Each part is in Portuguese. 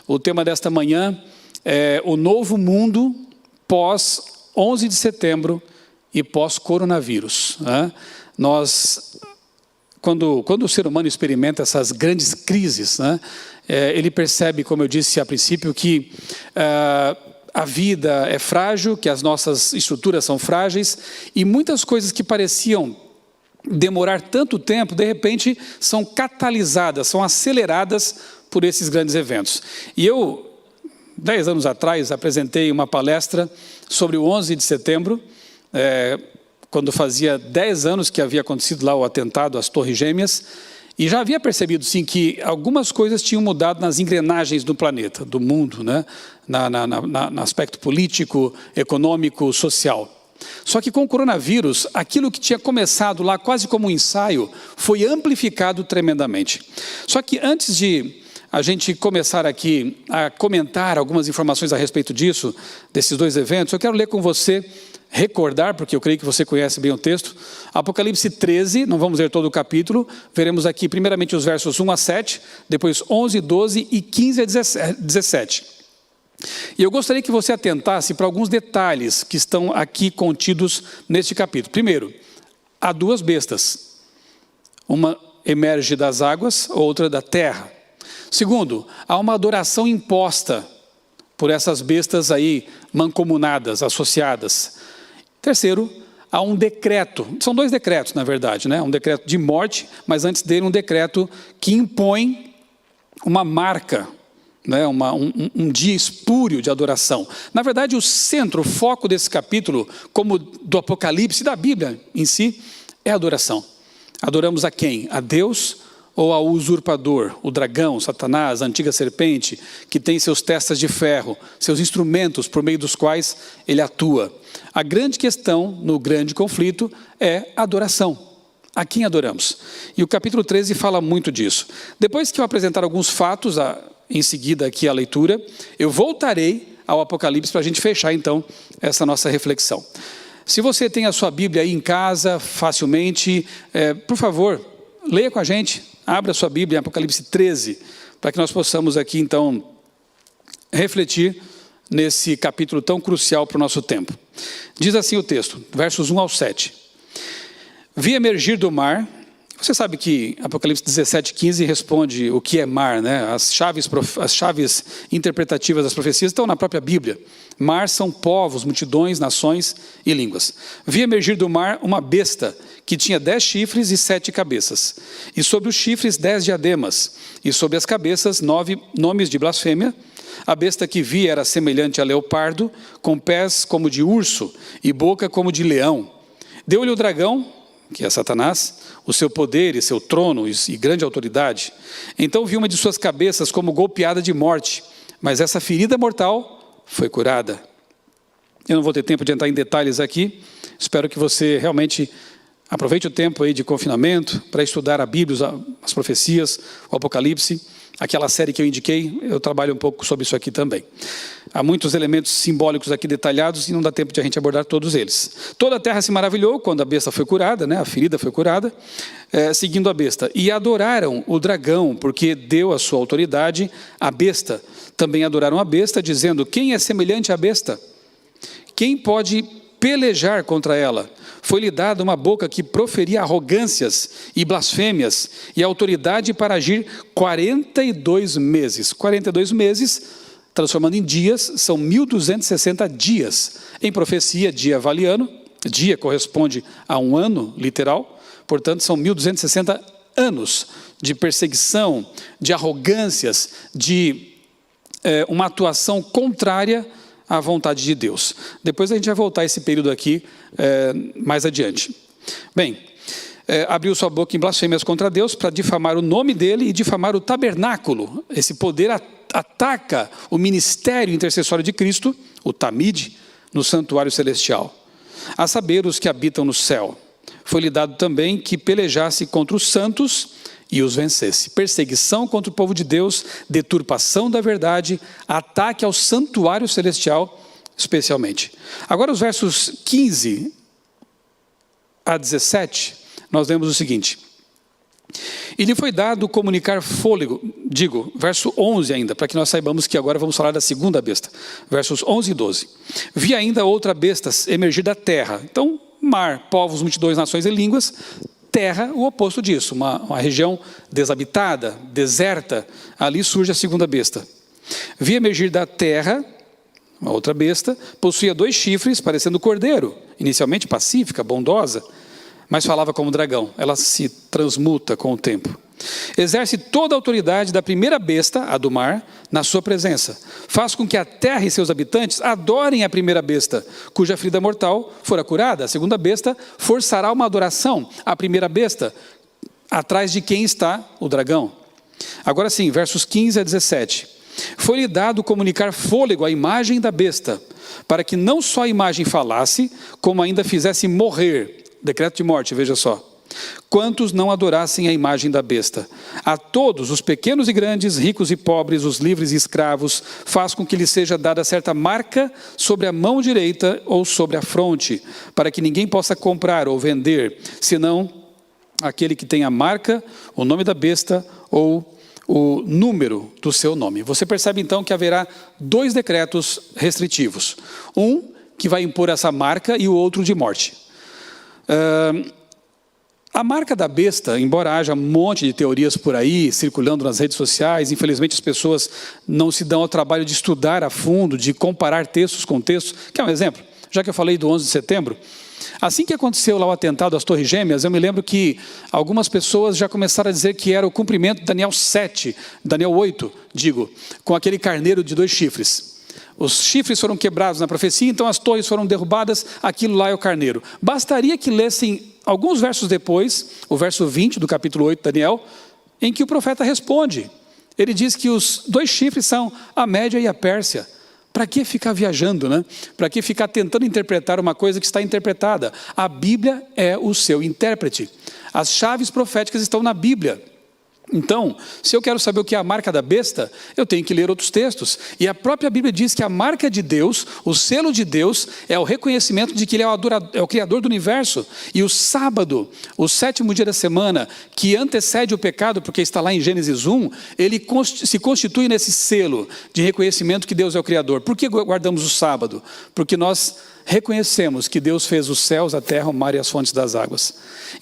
O tema desta manhã é o novo mundo pós 11 de setembro e pós-coronavírus. Quando o ser humano experimenta essas grandes crises, ele percebe, como eu disse a princípio, que a vida é frágil, que as nossas estruturas são frágeis, e muitas coisas que pareciam demorar tanto tempo, de repente, são catalisadas, são aceleradas por esses grandes eventos. E eu, 10 anos atrás, apresentei uma palestra sobre o 11 de setembro, quando fazia 10 anos que havia acontecido lá o atentado às Torres Gêmeas, e já havia percebido, sim, que algumas coisas tinham mudado nas engrenagens do planeta, do mundo, no aspecto político, econômico, social. Só que com o coronavírus, aquilo que tinha começado lá quase como um ensaio, foi amplificado tremendamente. Só que antes de a gente começar aqui a comentar algumas informações a respeito disso, desses dois eventos, eu quero ler com você, recordar, porque eu creio que você conhece bem o texto, Apocalipse 13, não vamos ler todo o capítulo, veremos aqui primeiramente os versos 1 a 7, depois 11, 12 e 15 a 17. E eu gostaria que você atentasse para alguns detalhes que estão aqui contidos neste capítulo. Primeiro, há duas bestas, uma emerge das águas, outra da terra. Segundo, há uma adoração imposta por essas bestas aí mancomunadas, associadas. Terceiro, há um decreto, são dois decretos na verdade, um decreto de morte, mas antes dele um decreto que impõe uma marca, um dia espúrio de adoração. Na verdade, o centro, o foco desse capítulo, como do Apocalipse, da Bíblia em si, é a adoração. Adoramos a quem? A Deus ou ao usurpador, o dragão, Satanás, a antiga serpente, que tem seus testas de ferro, seus instrumentos por meio dos quais ele atua. A grande questão, no grande conflito, é a adoração. A quem adoramos? E o capítulo 13 fala muito disso. Depois que eu apresentar alguns fatos, em seguida aqui a leitura, eu voltarei ao Apocalipse para a gente fechar então essa nossa reflexão. Se você tem a sua Bíblia aí em casa, facilmente, por favor, leia com a gente, abra a sua Bíblia em Apocalipse 13, para que nós possamos aqui então refletir nesse capítulo tão crucial para o nosso tempo. Diz assim o texto, versos 1 ao 7. Vi emergir do mar. Você sabe que Apocalipse 17:15 responde o que é mar, As chaves interpretativas das profecias estão na própria Bíblia. Mar são povos, multidões, nações e línguas. Vi emergir do mar uma besta que tinha 10 chifres e 7 cabeças. E sobre os chifres 10 diademas. E sobre as cabeças 9 nomes de blasfêmia. A besta que vi era semelhante a leopardo, com pés como de urso e boca como de leão. Deu-lhe o dragão, que é Satanás, o seu poder e seu trono e grande autoridade. Então vi uma de suas cabeças como golpeada de morte, mas essa ferida mortal foi curada. Eu não vou ter tempo de entrar em detalhes aqui, espero que você realmente aproveite o tempo aí de confinamento para estudar a Bíblia, as profecias, o Apocalipse, aquela série que eu indiquei, eu trabalho um pouco sobre isso aqui também. Há muitos elementos simbólicos aqui detalhados e não dá tempo de a gente abordar todos eles. Toda a terra se maravilhou quando a besta foi curada, a ferida foi curada, seguindo a besta. E adoraram o dragão, porque deu a sua autoridade à besta. Também adoraram a besta, dizendo, quem é semelhante à besta? Quem pode pelejar contra ela? Foi-lhe dada uma boca que proferia arrogâncias e blasfêmias, e autoridade para agir 42 meses. 42 meses, transformando em dias, são 1260 dias. Em profecia, dia vale ano, dia corresponde a um ano, literal, portanto são 1260 anos de perseguição, de arrogâncias, de uma atuação contrária à vontade de Deus. Depois a gente vai voltar a esse período aqui mais adiante. Bem, abriu sua boca em blasfêmias contra Deus para difamar o nome dele e difamar o tabernáculo. Esse poder ataca o ministério intercessório de Cristo, o Tamide, no santuário celestial. A saber, os que habitam no céu. Foi-lhe dado também que pelejasse contra os santos e os vencesse. Perseguição contra o povo de Deus, deturpação da verdade, ataque ao santuário celestial, especialmente. Agora os versos 15 a 17, nós lemos o seguinte. E lhe foi dado comunicar fôlego, verso 11 ainda, para que nós saibamos que agora vamos falar da segunda besta. Versos 11 e 12. Vi ainda outra besta emergir da terra. Então, mar, povos, multidões, nações e línguas. Terra, o oposto disso, uma região desabitada, deserta. Ali surge a segunda besta. Vi emergir da terra, uma outra besta, possuía 2 chifres, parecendo cordeiro, inicialmente pacífica, bondosa, mas falava como dragão. Ela se transmuta com o tempo. Exerce toda a autoridade da primeira besta, a do mar, na sua presença. Faz com que a terra e seus habitantes adorem a primeira besta, cuja ferida mortal fora curada. A segunda besta forçará uma adoração à primeira besta, atrás de quem está o dragão. Agora sim, versos 15 a 17. Foi-lhe dado comunicar fôlego à imagem da besta, para que não só a imagem falasse, como ainda fizesse morrer. Decreto de morte, veja só. Quantos não adorassem a imagem da besta? A todos, os pequenos e grandes, ricos e pobres, os livres e escravos, faz com que lhes seja dada certa marca sobre a mão direita ou sobre a fronte, para que ninguém possa comprar ou vender, senão aquele que tem a marca, o nome da besta ou o número do seu nome. Você percebe então que haverá 2 decretos restritivos. Um que vai impor essa marca e o outro de morte. A marca da besta, embora haja um monte de teorias por aí, circulando nas redes sociais, infelizmente as pessoas não se dão ao trabalho de estudar a fundo, de comparar textos com textos. Quer um exemplo? Já que eu falei do 11 de setembro, assim que aconteceu lá o atentado às Torres Gêmeas, eu me lembro que algumas pessoas já começaram a dizer que era o cumprimento de Daniel 8, com aquele carneiro de 2 chifres. Os chifres foram quebrados na profecia, então as torres foram derrubadas, aquilo lá é o carneiro. Bastaria que lessem alguns versos depois, o verso 20 do capítulo 8 de Daniel, em que o profeta responde. Ele diz que os 2 chifres são a Média e a Pérsia. Para que ficar viajando, né? Para que ficar tentando interpretar uma coisa que está interpretada? A Bíblia é o seu intérprete. As chaves proféticas estão na Bíblia. Então, se eu quero saber o que é a marca da besta, eu tenho que ler outros textos. E a própria Bíblia diz que a marca de Deus, o selo de Deus, é o reconhecimento de que Ele é o Criador do universo. E o sábado, o 7º dia da semana, que antecede o pecado, porque está lá em Gênesis 1, ele se constitui nesse selo de reconhecimento que Deus é o Criador. Por que guardamos o sábado? Porque nós reconhecemos que Deus fez os céus, a terra, o mar e as fontes das águas.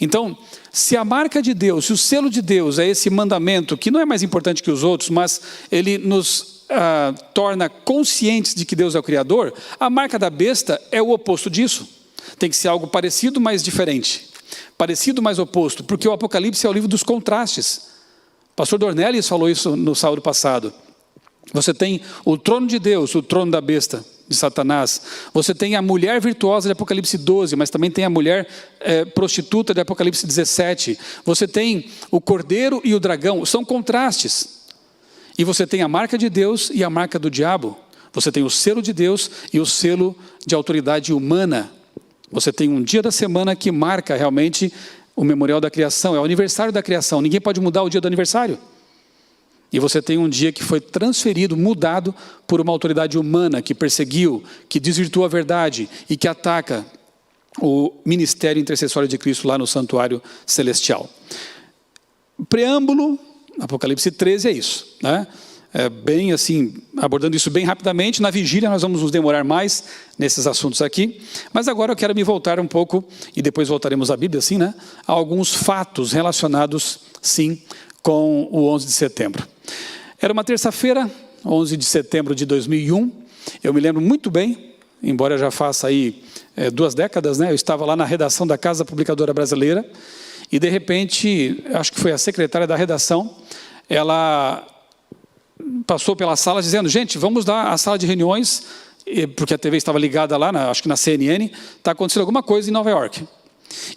Então, se a marca de Deus, se o selo de Deus é esse mandamento, que não é mais importante que os outros, mas ele nos torna conscientes de que Deus é o Criador, a marca da besta é o oposto disso. Tem que ser algo parecido, mas diferente. Parecido, mas oposto, porque o Apocalipse é o livro dos contrastes. O pastor Dornelles falou isso no sábado passado. Você tem o trono de Deus, o trono da besta, de Satanás. Você tem a mulher virtuosa de Apocalipse 12, mas também tem a mulher prostituta de Apocalipse 17. Você tem o cordeiro e o dragão, são contrastes. E você tem a marca de Deus e a marca do diabo. Você tem o selo de Deus e o selo de autoridade humana. Você tem um dia da semana que marca realmente o memorial da criação, é o aniversário da criação. Ninguém pode mudar o dia do aniversário. E você tem um dia que foi transferido, mudado por uma autoridade humana que perseguiu, que desvirtua a verdade e que ataca o ministério intercessório de Cristo lá no santuário celestial. Preâmbulo, Apocalipse 13 é isso, né? É bem assim, abordando isso bem rapidamente. Na vigília nós vamos nos demorar mais nesses assuntos aqui. Mas agora eu quero me voltar um pouco, e depois voltaremos à Bíblia, assim, né? A alguns fatos relacionados, sim, com o 11 de setembro. Era uma terça-feira, 11 de setembro de 2001. Eu me lembro muito bem, embora já faça aí 2 décadas, né? Eu estava lá na redação da Casa Publicadora Brasileira e, de repente, acho que foi a secretária da redação, ela passou pela sala dizendo: gente, vamos lá à sala de reuniões, porque a TV estava ligada lá, acho que na CNN, está acontecendo alguma coisa em Nova York.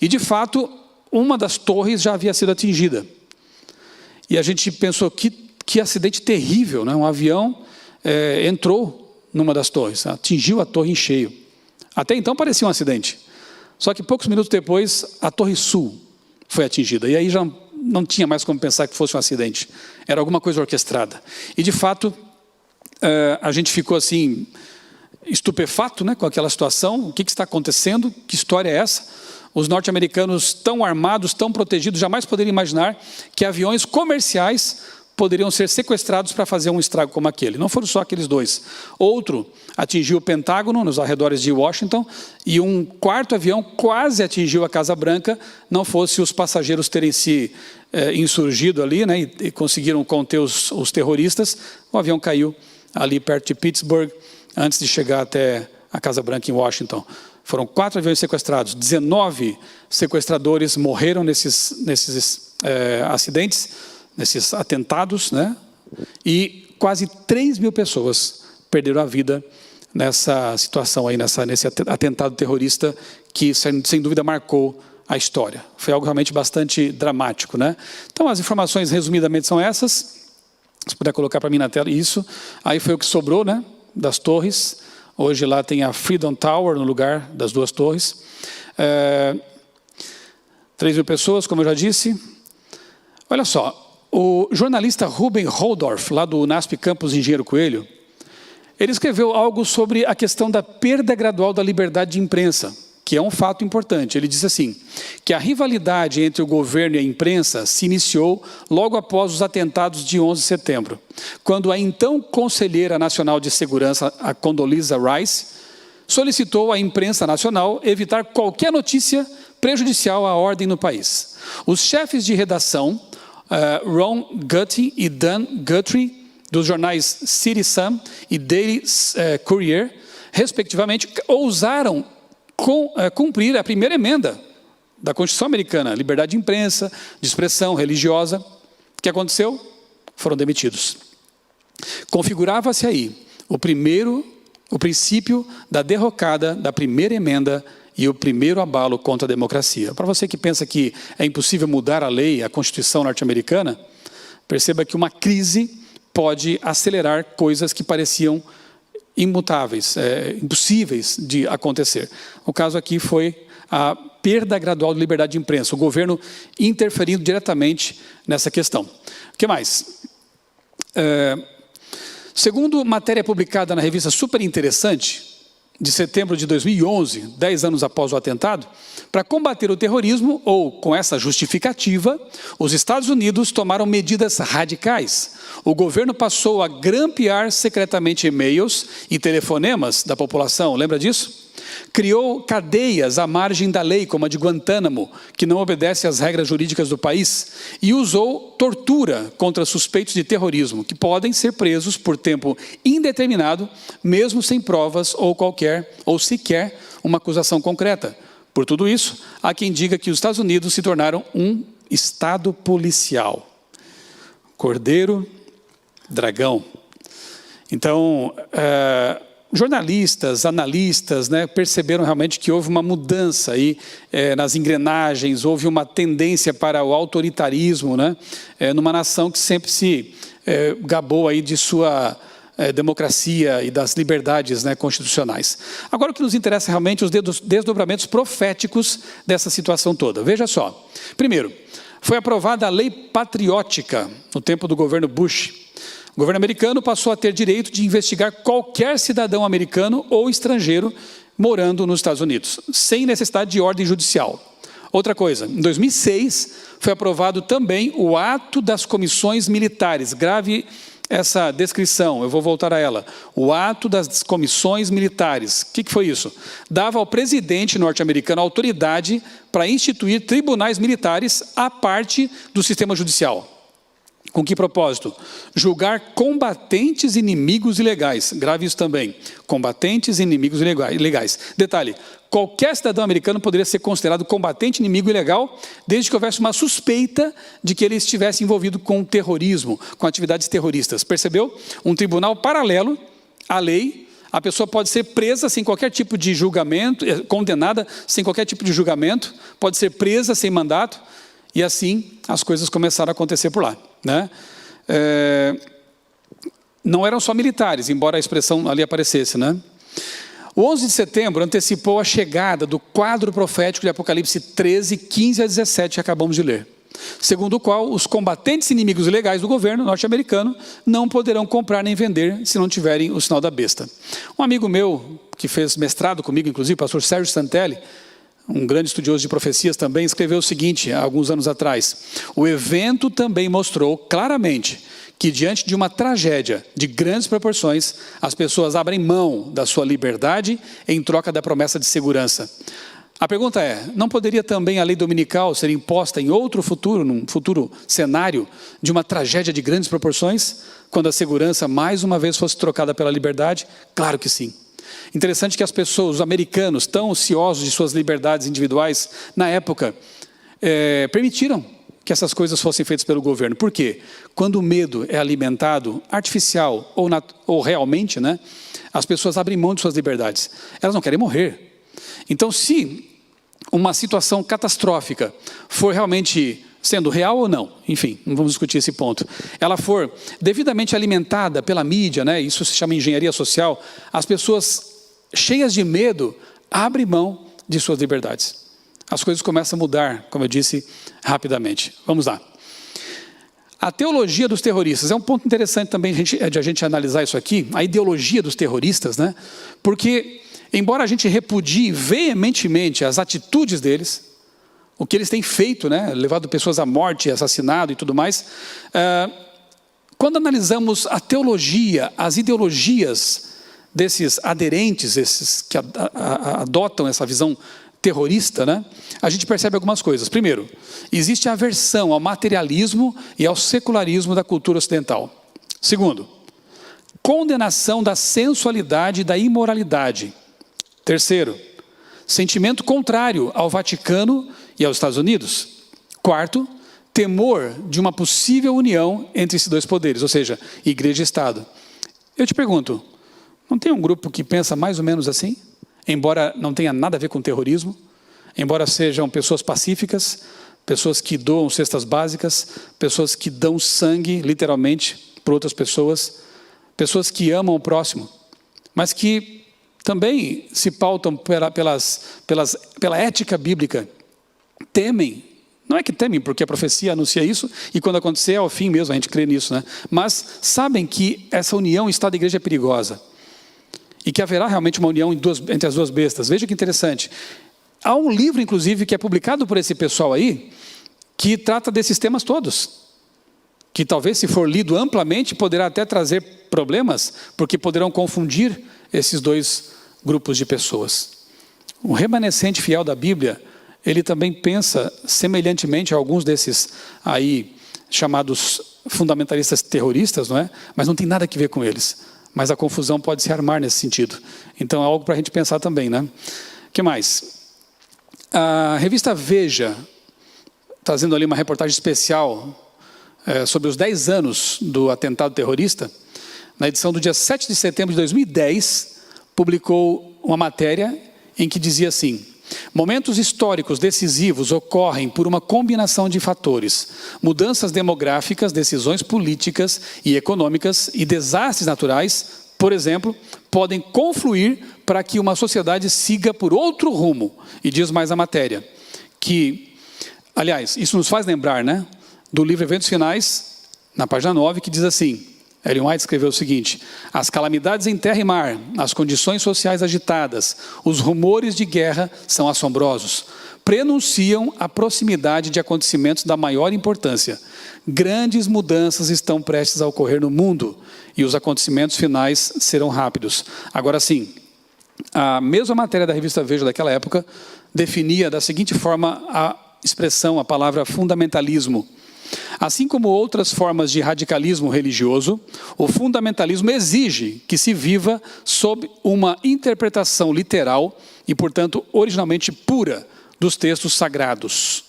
E, de fato, uma das torres já havia sido atingida. E a gente pensou, que acidente terrível, né? Um avião entrou numa das torres, atingiu a torre em cheio. Até então parecia um acidente. Só que poucos minutos depois, a Torre Sul foi atingida. E aí já não tinha mais como pensar que fosse um acidente. Era alguma coisa orquestrada. E, de fato, a gente ficou assim, estupefato, né, com aquela situação. O que está acontecendo? Que história é essa? Os norte-americanos tão armados, tão protegidos, jamais poderiam imaginar que aviões comerciais poderiam ser sequestrados para fazer um estrago como aquele. Não foram só aqueles dois. Outro atingiu o Pentágono, nos arredores de Washington, e um quarto avião quase atingiu a Casa Branca, não fosse os passageiros terem se insurgido ali, né, e conseguiram conter os terroristas. O avião caiu ali perto de Pittsburgh, antes de chegar até a Casa Branca em Washington. Foram 4 aviões sequestrados, 19 sequestradores morreram nesses acidentes, nesses atentados, né? E quase 3 mil pessoas perderam a vida nessa situação aí, nesse atentado terrorista que, sem dúvida, marcou a história. Foi algo realmente bastante dramático, né? Então, as informações, resumidamente, são essas. Se puder colocar para mim na tela isso. Aí foi o que sobrou, né, das torres. Hoje lá tem a Freedom Tower no lugar das 2 torres. 3 mil pessoas, como eu já disse. Olha só, o jornalista Ruben Holdorf, lá do UNASP Campus Engenheiro Coelho, ele escreveu algo sobre a questão da perda gradual da liberdade de imprensa, que é um fato importante. Ele diz assim, que a rivalidade entre o governo e a imprensa se iniciou logo após os atentados de 11 de setembro, quando a então Conselheira Nacional de Segurança, a Condoleezza Rice, solicitou à imprensa nacional evitar qualquer notícia prejudicial à ordem no país. Os chefes de redação, Ron Guthrie e Dan Guthrie, dos jornais City Sun e Daily Courier, respectivamente, ousaram cumprir a primeira emenda da Constituição Americana, liberdade de imprensa, de expressão religiosa. O que aconteceu? Foram demitidos. Configurava-se aí o princípio da derrocada da primeira emenda e o primeiro abalo contra a democracia. Para você que pensa que é impossível mudar a lei, a Constituição norte-americana, perceba que uma crise pode acelerar coisas que pareciam imutáveis, impossíveis de acontecer. O caso aqui foi a perda gradual de liberdade de imprensa, o governo interferindo diretamente nessa questão. O que mais? Segundo matéria publicada na revista Super Interessante, de setembro de 2011, 10 anos após o atentado, para combater o terrorismo, ou com essa justificativa, os Estados Unidos tomaram medidas radicais. O governo passou a grampear secretamente e-mails e telefonemas da população, lembra disso? Criou cadeias à margem da lei, como a de Guantánamo, que não obedece às regras jurídicas do país, e usou tortura contra suspeitos de terrorismo, que podem ser presos por tempo indeterminado, mesmo sem provas ou sequer uma acusação concreta. Por tudo isso, há quem diga que os Estados Unidos se tornaram um Estado policial. Cordeiro, dragão. Então, jornalistas, analistas, né, perceberam realmente que houve uma mudança aí, nas engrenagens, houve uma tendência para o autoritarismo, né, numa nação que sempre se gabou aí de sua democracia e das liberdades, né, constitucionais. Agora o que nos interessa realmente, os desdobramentos proféticos dessa situação toda. Veja só. Primeiro, foi aprovada a Lei Patriótica no tempo do governo Bush. O governo americano passou a ter direito de investigar qualquer cidadão americano ou estrangeiro morando nos Estados Unidos, sem necessidade de ordem judicial. Outra coisa, em 2006 foi aprovado também o ato das comissões militares. Grave essa descrição, eu vou voltar a ela. O ato das comissões militares. O que foi isso? Dava ao presidente norte-americano autoridade para instituir tribunais militares à parte do sistema judicial. Com que propósito? Julgar combatentes inimigos ilegais. Grave isso também. Combatentes inimigos ilegais. Detalhe, qualquer cidadão americano poderia ser considerado combatente inimigo ilegal, desde que houvesse uma suspeita de que ele estivesse envolvido com terrorismo, com atividades terroristas. Percebeu? Um tribunal paralelo à lei. A pessoa pode ser presa sem qualquer tipo de julgamento, condenada sem qualquer tipo de julgamento, pode ser presa sem mandato, e assim as coisas começaram a acontecer por lá, né? Não eram só militares, embora a expressão ali aparecesse, né? O 11 de setembro antecipou a chegada do quadro profético de Apocalipse 13, 15 a 17, que acabamos de ler. Segundo o qual, os combatentes inimigos ilegais do governo norte-americano não poderão comprar nem vender se não tiverem o sinal da besta. Um amigo meu, que fez mestrado comigo, inclusive, o pastor Sérgio Santelli, um grande estudioso de profecias também, escreveu o seguinte, há alguns anos atrás: o evento também mostrou claramente que diante de uma tragédia de grandes proporções, as pessoas abrem mão da sua liberdade em troca da promessa de segurança. A pergunta é, não poderia também a lei dominical ser imposta em outro futuro, num futuro cenário de uma tragédia de grandes proporções, quando a segurança mais uma vez fosse trocada pela liberdade? Claro que sim. Interessante que as pessoas, os americanos, tão ansiosos de suas liberdades individuais, na época, permitiram que essas coisas fossem feitas pelo governo. Por quê? Quando o medo é alimentado, artificial ou realmente, né, as pessoas abrem mão de suas liberdades. Elas não querem morrer. Então, se uma situação catastrófica for realmente sendo real ou não, enfim, não vamos discutir esse ponto, ela for devidamente alimentada pela mídia, né, isso se chama engenharia social, as pessoas cheias de medo abrem mão de suas liberdades. As coisas começam a mudar, como eu disse, rapidamente. Vamos lá. A teologia dos terroristas é um ponto interessante também de a gente analisar isso aqui, a ideologia dos terroristas, né? Porque, embora a gente repudie veementemente as atitudes deles, o que eles têm feito, né? Levado pessoas à morte, assassinado e tudo mais, quando analisamos a teologia, as ideologias desses aderentes, esses que adotam essa visão terrorista, né? A gente percebe algumas coisas. Primeiro, existe aversão ao materialismo e ao secularismo da cultura ocidental. Segundo, condenação da sensualidade e da imoralidade. Terceiro, sentimento contrário ao Vaticano e aos Estados Unidos. Quarto, temor de uma possível união entre esses dois poderes, ou seja, igreja e Estado. Eu te pergunto, não tem um grupo que pensa mais ou menos assim? Embora não tenha nada a ver com terrorismo, embora sejam pessoas pacíficas, pessoas que doam cestas básicas, pessoas que dão sangue, literalmente, para outras pessoas, pessoas que amam o próximo, mas que também se pautam pela ética bíblica, temem, não é que temem porque a profecia anuncia isso, e quando acontecer é o fim mesmo, a gente crê nisso, né? Mas sabem que essa união Estado e igreja é perigosa, e que haverá realmente uma união entre as duas bestas. Veja que interessante. Há um livro, inclusive, que é publicado por esse pessoal aí, que trata desses temas todos. Que talvez, se for lido amplamente, poderá até trazer problemas, porque poderão confundir esses dois grupos de pessoas. O remanescente fiel da Bíblia, ele também pensa semelhantemente a alguns desses aí chamados fundamentalistas terroristas, não é? Mas não tem nada a ver com eles. Mas a confusão pode se armar nesse sentido. Então é algo para a gente pensar também, né? O que mais? A revista Veja, trazendo ali uma reportagem especial sobre os 10 anos do atentado terrorista, na edição do dia 7 de setembro de 2010, publicou uma matéria em que dizia assim: momentos históricos decisivos ocorrem por uma combinação de fatores. Mudanças demográficas, decisões políticas e econômicas e desastres naturais, por exemplo, podem confluir para que uma sociedade siga por outro rumo. E diz mais a matéria, que, aliás, isso nos faz lembrar, né, do livro Eventos Finais, na página 9, que diz assim, Ellen White escreveu o seguinte: as calamidades em terra e mar, as condições sociais agitadas, os rumores de guerra são assombrosos. Prenunciam a proximidade de acontecimentos da maior importância. Grandes mudanças estão prestes a ocorrer no mundo e os acontecimentos finais serão rápidos. Agora sim, a mesma matéria da revista Veja daquela época definia da seguinte forma a expressão, a palavra fundamentalismo. Assim como outras formas de radicalismo religioso, o fundamentalismo exige que se viva sob uma interpretação literal e, portanto, originalmente pura dos textos sagrados.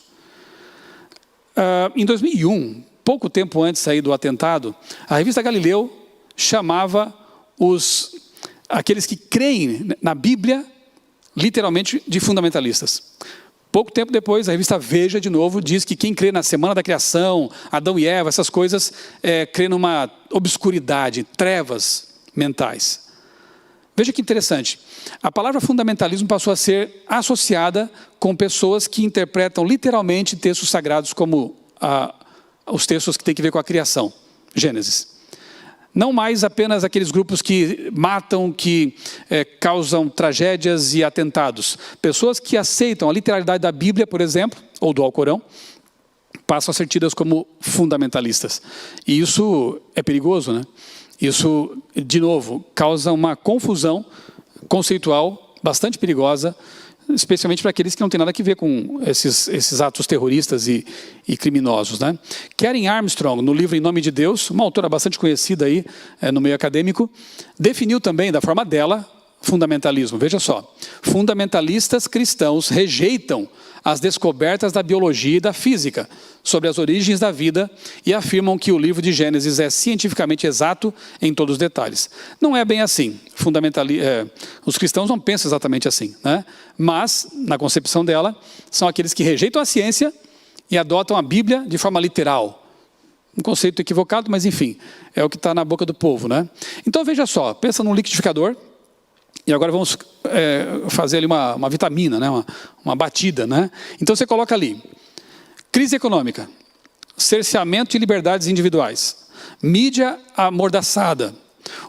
Em 2001, pouco tempo antes aí do atentado, a revista Galileu chamava aqueles que creem na Bíblia, literalmente, de fundamentalistas. Pouco tempo depois, a revista Veja, de novo, diz que quem crê na semana da criação, Adão e Eva, essas coisas, crê numa obscuridade, trevas mentais. Veja que interessante. A palavra fundamentalismo passou a ser associada com pessoas que interpretam literalmente textos sagrados como os textos que têm a ver com a criação, Gênesis. Não mais apenas aqueles grupos que matam, que causam tragédias e atentados. Pessoas que aceitam a literalidade da Bíblia, por exemplo, ou do Alcorão, passam a ser tidas como fundamentalistas. E isso é perigoso, né? Isso, de novo, causa uma confusão conceitual bastante perigosa, especialmente para aqueles que não têm nada a ver com esses atos terroristas e criminosos, né? Karen Armstrong, no livro Em Nome de Deus, uma autora bastante conhecida aí no meio acadêmico, definiu também, da forma dela, fundamentalismo. Veja só, fundamentalistas cristãos rejeitam as descobertas da biologia e da física sobre as origens da vida e afirmam que o livro de Gênesis é cientificamente exato em todos os detalhes. Não é bem assim. Os cristãos não pensam exatamente assim, né? Mas, na concepção dela, são aqueles que rejeitam a ciência e adotam a Bíblia de forma literal. Um conceito equivocado, mas enfim, é o que está na boca do povo, né? Então veja só, pensa num liquidificador. E agora vamos fazer ali uma vitamina, né? uma batida, né? Então você coloca ali, crise econômica, cerceamento de liberdades individuais, mídia amordaçada,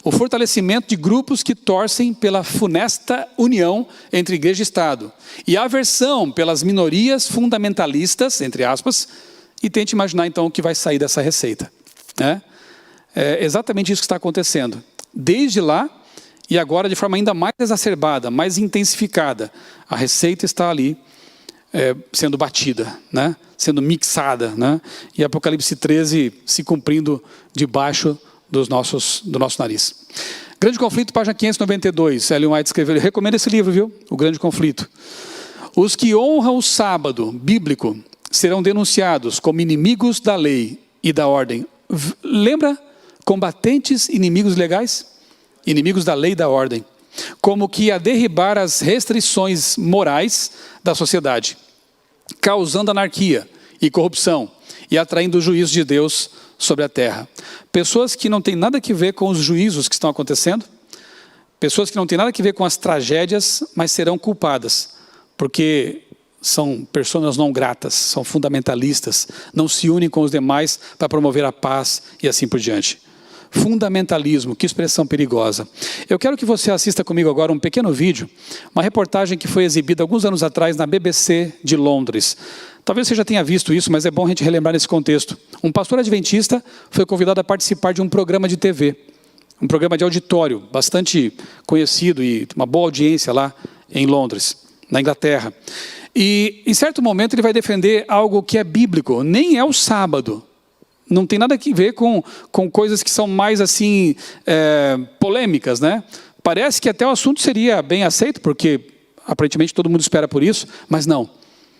o fortalecimento de grupos que torcem pela funesta união entre igreja e Estado, e a aversão pelas minorias fundamentalistas, entre aspas, e tente imaginar então o que vai sair dessa receita, né? É exatamente isso que está acontecendo. Desde lá, e agora de forma ainda mais exacerbada, mais intensificada, a receita está ali sendo batida, né? Sendo mixada, né? E Apocalipse 13 se cumprindo debaixo do nosso nariz. Grande Conflito, página 592, Ellen White escreveu, eu recomendo esse livro, viu? O Grande Conflito. Os que honram o sábado bíblico serão denunciados como inimigos da lei e da ordem. Lembra? Combatentes inimigos legais? Inimigos da lei e da ordem, como que a derribar as restrições morais da sociedade, causando anarquia e corrupção e atraindo o juízo de Deus sobre a terra. Pessoas que não têm nada a ver com os juízos que estão acontecendo, pessoas que não têm nada a ver com as tragédias, mas serão culpadas, porque são pessoas não gratas, são fundamentalistas, não se unem com os demais para promover a paz e assim por diante. Fundamentalismo, que expressão perigosa. Eu quero que você assista comigo agora um pequeno vídeo, uma reportagem que foi exibida alguns anos atrás na BBC de Londres. Talvez você já tenha visto isso, mas é bom a gente relembrar nesse contexto. Um pastor adventista foi convidado a participar de um programa de TV, um programa de auditório, bastante conhecido e uma boa audiência lá em Londres, na Inglaterra. E em certo momento ele vai defender algo que é bíblico, nem é o sábado. Não tem nada a ver com coisas que são mais assim, polêmicas, né? Parece que até o assunto seria bem aceito, porque aparentemente todo mundo espera por isso, mas não.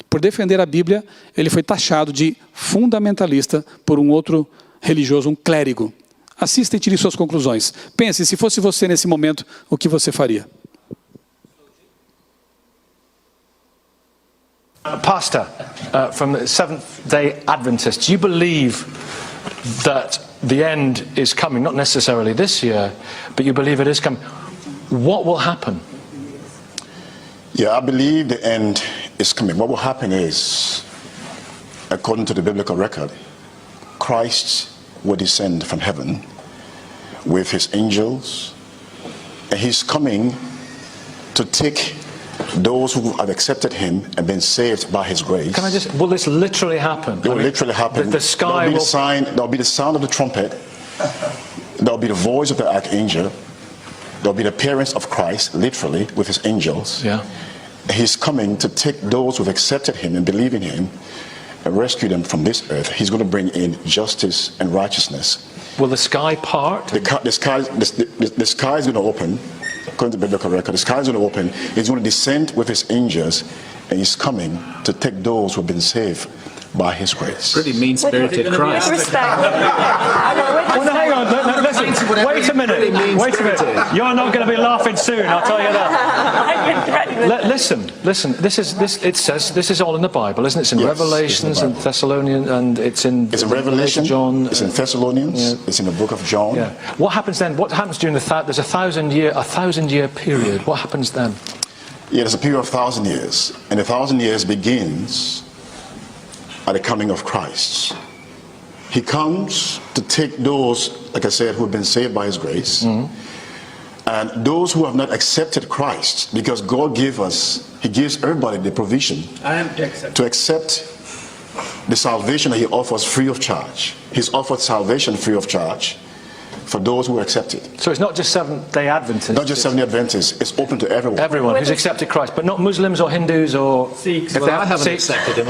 Por defender a Bíblia, ele foi taxado de fundamentalista por um outro religioso, um clérigo. Assista e tire suas conclusões. Pense, se fosse você nesse momento, o que você faria? Pastor, from the Seventh-day Adventists, do you believe that the end is coming? Not necessarily this year, but you believe it is coming. What will happen? Yeah, I believe the end is coming. What will happen is, according to the biblical record, Christ will descend from heaven with his angels, and he's coming to take those who have accepted him and been saved by his grace. Can I just, will this literally happen? It will literally happen. The sky will... There'll be the sound of the trumpet. There'll be the voice of the archangel. There'll be the appearance of Christ, literally, with his angels. Yeah. He's coming to take those who've accepted him and believe in him and rescue them from this earth. He's going to bring in justice and righteousness. Will the sky part? The sky is going to open. According to the biblical record, the sky is going to open. He's going to descend with his angels, and he's coming to take those who have been saved by his grace. Pretty mean-spirited Christ. Well, no, hang on. Listen, wait a minute. Wait a minute. You're not going to be laughing soon, I'll tell you that. Listen. It says this is all in the Bible, isn't it? It's in Revelations and Thessalonians, and it's in Revelation, John. It's in Thessalonians. Yeah. It's in the book of John. Yeah. What happens then? What happens during there's a thousand year period? What happens then? Yeah, there's a period of 1,000 years, and the 1,000 years begins at the coming of Christ. He comes to take those, like I said, who have been saved by his grace, and those who have not accepted Christ, because God he gives everybody the provision to accept the salvation that he offers free of charge. He's offered salvation free of charge for those who accept it. So it's not just Seventh-day Adventists. Not just Seventh-day Adventists. It's open to everyone. Everyone who's accepted Christ, but not Muslims or Hindus or Sikhs. If Well, they I haven't Sikhs. accepted him.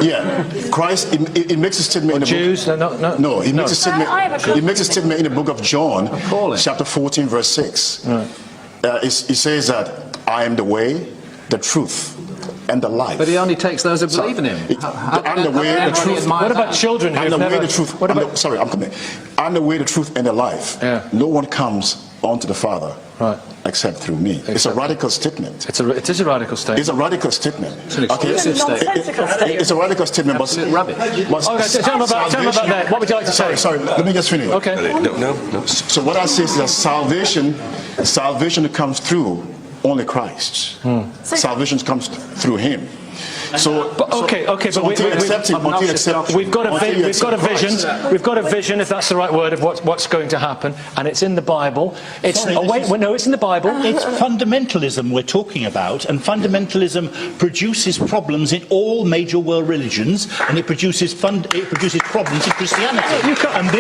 Yeah. Christ, it makes a statement in the Jews, book. No, he makes a statement. I have a He makes a statement in the book of John, Appalling. chapter 14, verse 6. He says that I am the way, the truth, and the life. But he only takes those who believe in him. I'm the way, the truth. What about children I'm who've the way, never... the truth. What about... I'm coming. I'm the way, the truth, and the life. Yeah. No one comes onto the Father Right. except through me. It's a radical statement. It is a radical statement. It's a radical statement. It's an exclusive statement. It's a radical statement, but Absolute rubbish. Okay, tell me about that. What would you like to say? Sorry, let me just finish. Okay. No. So what I say is that salvation comes through only Christ. Salvation comes through him. Okay, but until you accept it, we've got a vision. We've got a vision, if that's the right word, of what's going to happen, and it's in the Bible. It's in the Bible. It's fundamentalism we're talking about, and fundamentalism produces problems in all major world religions, and it produces problems in Christianity. And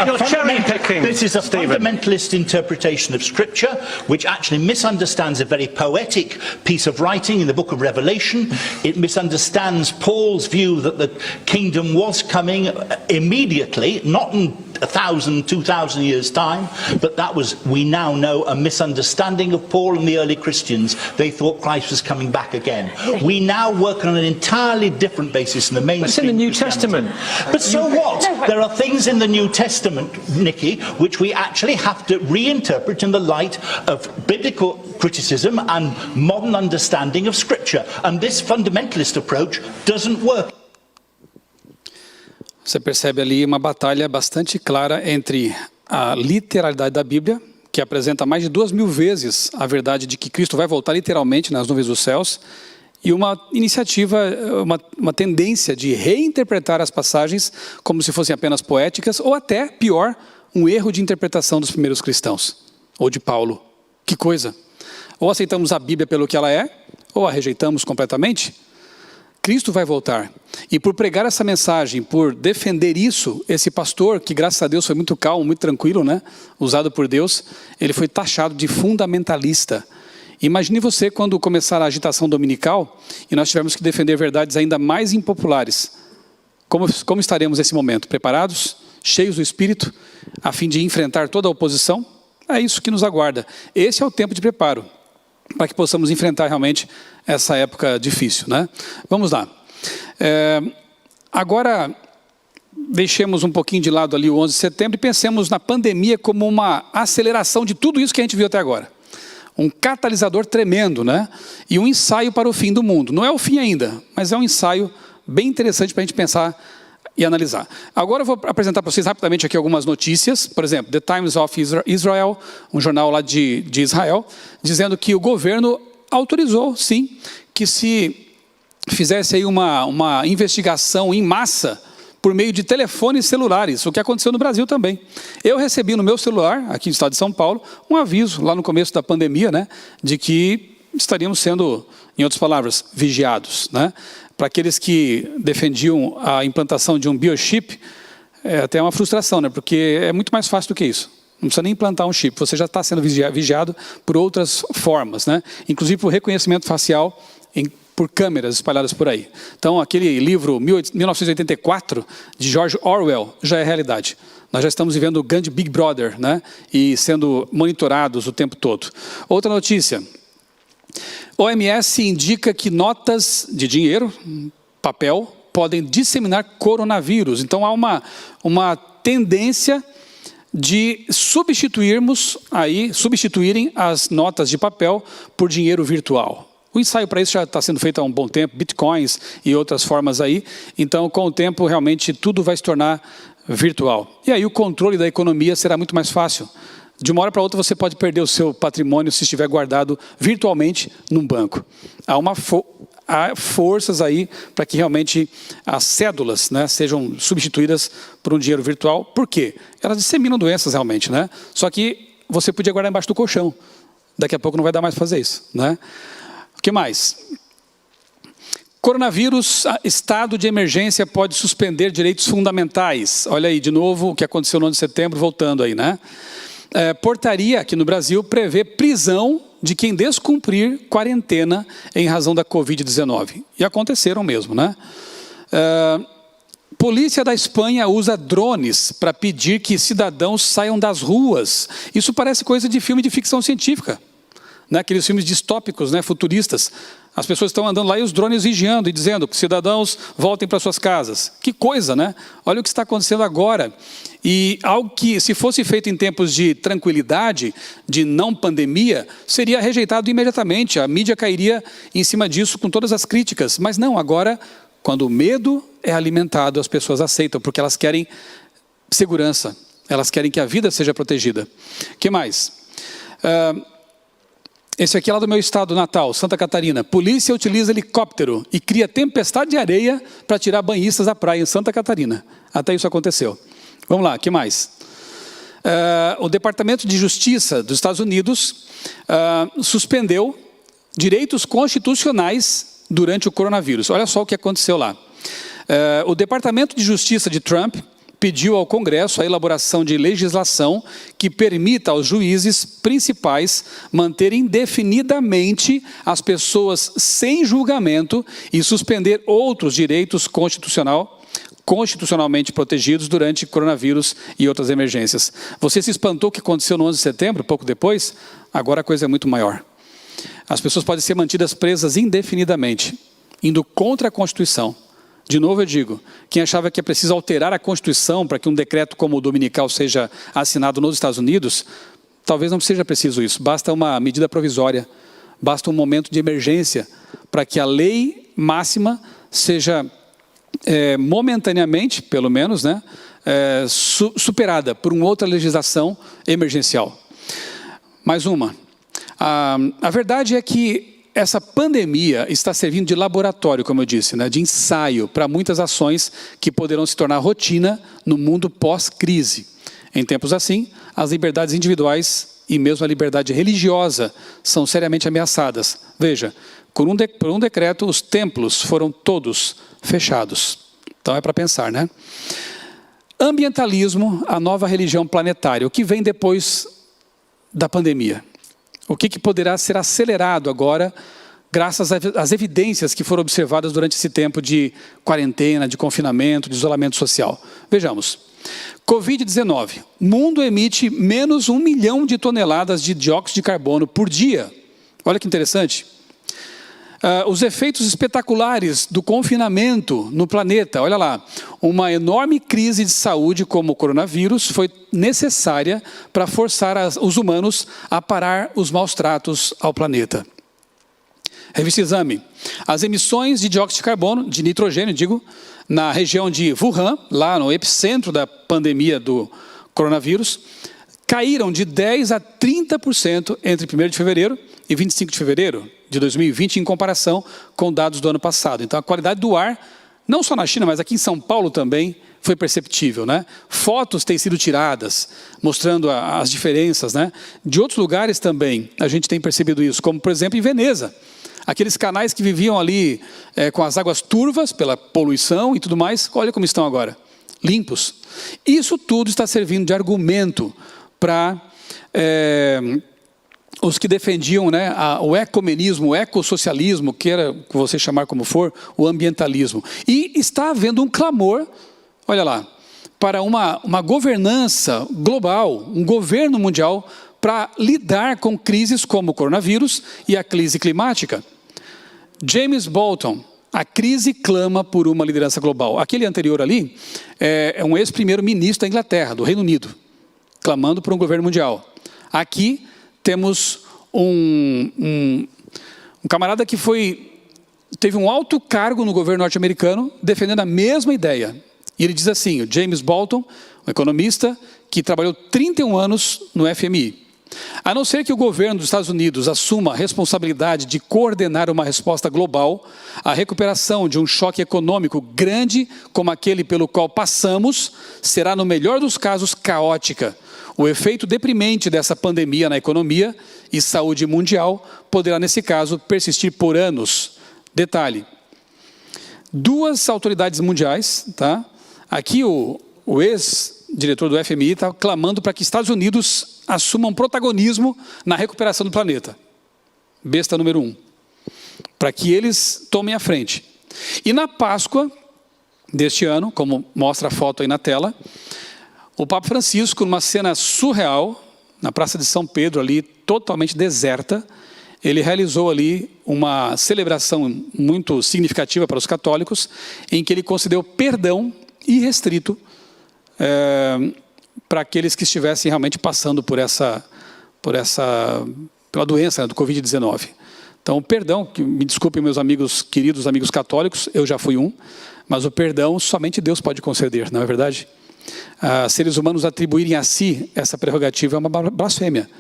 You're cherry-picking, this is a Stephen. fundamentalist interpretation of Scripture, which actually misunderstands a very poetic piece of writing in the book of Revelation. It misunderstands Paul's view that the kingdom was coming immediately, not in 1,000, 2,000 years' time, but that was, we now know, a misunderstanding of Paul and the early Christians. They thought Christ was coming back again. We now work on an entirely different basis in the mainstream. It's in the New Testament. But so what? There are things in the New Testament, Nicky, which we actually have to reinterpret in the light of biblical criticism and modern understanding of Scripture. And this fundamentalist approach doesn't work. Você percebe ali uma batalha bastante clara entre a literalidade da Bíblia, que apresenta mais de 2.000 vezes a verdade de que Cristo vai voltar literalmente nas nuvens dos céus, e uma iniciativa, uma tendência de reinterpretar as passagens como se fossem apenas poéticas, ou até, pior, um erro de interpretação dos primeiros cristãos, ou de Paulo. Que coisa! Ou aceitamos a Bíblia pelo que ela é, ou a rejeitamos completamente. Cristo vai voltar. E por pregar essa mensagem, por defender isso, esse pastor, que graças a Deus foi muito calmo, muito tranquilo, né? Usado por Deus, ele foi taxado de fundamentalista. Imagine você quando começar a agitação dominical e nós tivermos que defender verdades ainda mais impopulares. Como estaremos nesse momento? Preparados? Cheios do Espírito? A fim de enfrentar toda a oposição? É isso que nos aguarda. Esse é o tempo de preparo, para que possamos enfrentar realmente essa época difícil, né? Vamos lá. Agora, deixemos um pouquinho de lado ali o 11 de setembro e pensemos na pandemia como uma aceleração de tudo isso que a gente viu até agora. Um catalisador tremendo, né? E um ensaio para o fim do mundo. Não é o fim ainda, mas é um ensaio bem interessante para a gente pensar e analisar. Agora eu vou apresentar para vocês rapidamente aqui algumas notícias. Por exemplo, The Times of Israel, um jornal lá de Israel, dizendo que o governo autorizou, sim, que se fizesse aí uma investigação em massa por meio de telefones celulares, o que aconteceu no Brasil também. Eu recebi no meu celular, aqui no estado de São Paulo, um aviso lá no começo da pandemia, né, de que estaríamos sendo, em outras palavras, vigiados, né? Para aqueles que defendiam a implantação de um biochip, é até uma frustração, né? Porque é muito mais fácil do que isso. Não precisa nem implantar um chip, você já está sendo vigiado por outras formas, né? Inclusive por reconhecimento facial por câmeras espalhadas por aí. Então, aquele livro 1984, de George Orwell, já é realidade. Nós já estamos vivendo o grande Big Brother, né? E sendo monitorados o tempo todo. Outra notícia. OMS indica que notas de dinheiro, papel, podem disseminar coronavírus. Então, há uma tendência de substituírem as notas de papel por dinheiro virtual. O ensaio para isso já está sendo feito há um bom tempo, bitcoins e outras formas aí. Então, com o tempo, realmente, tudo vai se tornar virtual. E aí o controle da economia será muito mais fácil. De uma hora para outra, você pode perder o seu patrimônio se estiver guardado virtualmente num banco. há forças aí para que realmente as cédulas, né, sejam substituídas por um dinheiro virtual. Por quê? Elas disseminam doenças realmente, né? Só que você podia guardar embaixo do colchão. Daqui a pouco não vai dar mais para fazer isso, né? O que mais? Coronavírus, estado de emergência pode suspender direitos fundamentais. Olha aí, de novo, o que aconteceu no ano de setembro, voltando aí, né? Portaria aqui no Brasil prevê prisão de quem descumprir quarentena em razão da Covid-19. E aconteceram mesmo, né? Polícia da Espanha usa drones para pedir que cidadãos saiam das ruas. Isso parece coisa de filme de ficção científica, né? Aqueles filmes distópicos, né? Futuristas. As pessoas estão andando lá e os drones vigiando e dizendo que cidadãos voltem para suas casas. Que coisa, né? Olha o que está acontecendo agora. E algo que, se fosse feito em tempos de tranquilidade, de não pandemia, seria rejeitado imediatamente. A mídia cairia em cima disso com todas as críticas. Mas não, agora, quando o medo é alimentado, as pessoas aceitam, porque elas querem segurança. Elas querem que a vida seja protegida. O que mais? Esse aqui é lá do meu estado natal, Santa Catarina. Polícia utiliza helicóptero e cria tempestade de areia para tirar banhistas da praia em Santa Catarina. Até isso aconteceu. Vamos lá, o que mais? O Departamento de Justiça dos Estados Unidos suspendeu direitos constitucionais durante o coronavírus. Olha só o que aconteceu lá. O Departamento de Justiça de Trump pediu ao Congresso a elaboração de legislação que permita aos juízes principais manterem indefinidamente as pessoas sem julgamento e suspender outros direitos constitucionalmente protegidos durante coronavírus e outras emergências. Você se espantou o que aconteceu no 11 de setembro, pouco depois? Agora a coisa é muito maior. As pessoas podem ser mantidas presas indefinidamente, indo contra a Constituição. De novo eu digo, quem achava que é preciso alterar a Constituição para que um decreto como o dominical seja assinado nos Estados Unidos, talvez não seja preciso isso. Basta uma medida provisória, basta um momento de emergência para que a lei máxima seja momentaneamente, pelo menos, né, superada por uma outra legislação emergencial. Mais uma. A verdade é que essa pandemia está servindo de laboratório, como eu disse, né, de ensaio para muitas ações que poderão se tornar rotina no mundo pós-crise. Em tempos assim, as liberdades individuais e mesmo a liberdade religiosa são seriamente ameaçadas. Veja, por um decreto, os templos foram todos fechados. Então é para pensar, né? Ambientalismo, a nova religião planetária, o que vem depois da pandemia? O que poderá ser acelerado agora, graças às evidências que foram observadas durante esse tempo de quarentena, de confinamento, de isolamento social? Vejamos. Covid-19. O mundo emite menos 1 milhão de toneladas de dióxido de carbono por dia. Olha que interessante. Os efeitos espetaculares do confinamento no planeta. Olha lá, uma enorme crise de saúde como o coronavírus foi necessária para forçar os humanos a parar os maus tratos ao planeta. Revista Exame. As emissões de dióxido de carbono, de nitrogênio, digo, na região de Wuhan, lá no epicentro da pandemia do coronavírus, caíram de 10% a 30% entre 1º de fevereiro e 25 de fevereiro de 2020, em comparação com dados do ano passado. Então, a qualidade do ar, não só na China, mas aqui em São Paulo também, foi perceptível, né? Fotos têm sido tiradas, mostrando as diferenças, né? De outros lugares também, a gente tem percebido isso, como, por exemplo, em Veneza. Aqueles canais que viviam ali com as águas turvas, pela poluição e tudo mais, olha como estão agora, limpos. Isso tudo está servindo de argumento para os que defendiam, né, o ecumenismo, o ecossocialismo, queira que você chamar como for, o ambientalismo. E está havendo um clamor, olha lá, para uma governança global, um governo mundial, para lidar com crises como o coronavírus e a crise climática. James Bolton, a crise clama por uma liderança global. Aquele anterior ali é um ex-primeiro-ministro da Inglaterra, do Reino Unido, clamando por um governo mundial. Aqui temos um camarada que teve um alto cargo no governo norte-americano defendendo a mesma ideia. E ele diz assim, o James Bolton, um economista que trabalhou 31 anos no FMI. A não ser que o governo dos Estados Unidos assuma a responsabilidade de coordenar uma resposta global, a recuperação de um choque econômico grande como aquele pelo qual passamos será, no melhor dos casos, caótica. O efeito deprimente dessa pandemia na economia e saúde mundial poderá, nesse caso, persistir por anos. Detalhe, 2 autoridades mundiais, tá? Aqui o ex-diretor do FMI está clamando para que Estados Unidos assumam protagonismo na recuperação do planeta. Besta número 1. Para que eles tomem a frente. E na Páscoa deste ano, como mostra a foto aí na tela, o Papa Francisco, numa cena surreal, na Praça de São Pedro, ali totalmente deserta, ele realizou ali uma celebração muito significativa para os católicos, em que ele concedeu perdão irrestrito para aqueles que estivessem realmente passando pela doença, né, do Covid-19. Então, perdão, me desculpem meus amigos, queridos amigos católicos, eu já fui um, mas o perdão somente Deus pode conceder, não é verdade? Seres humanos atribuírem a si essa prerrogativa é uma blasfêmia.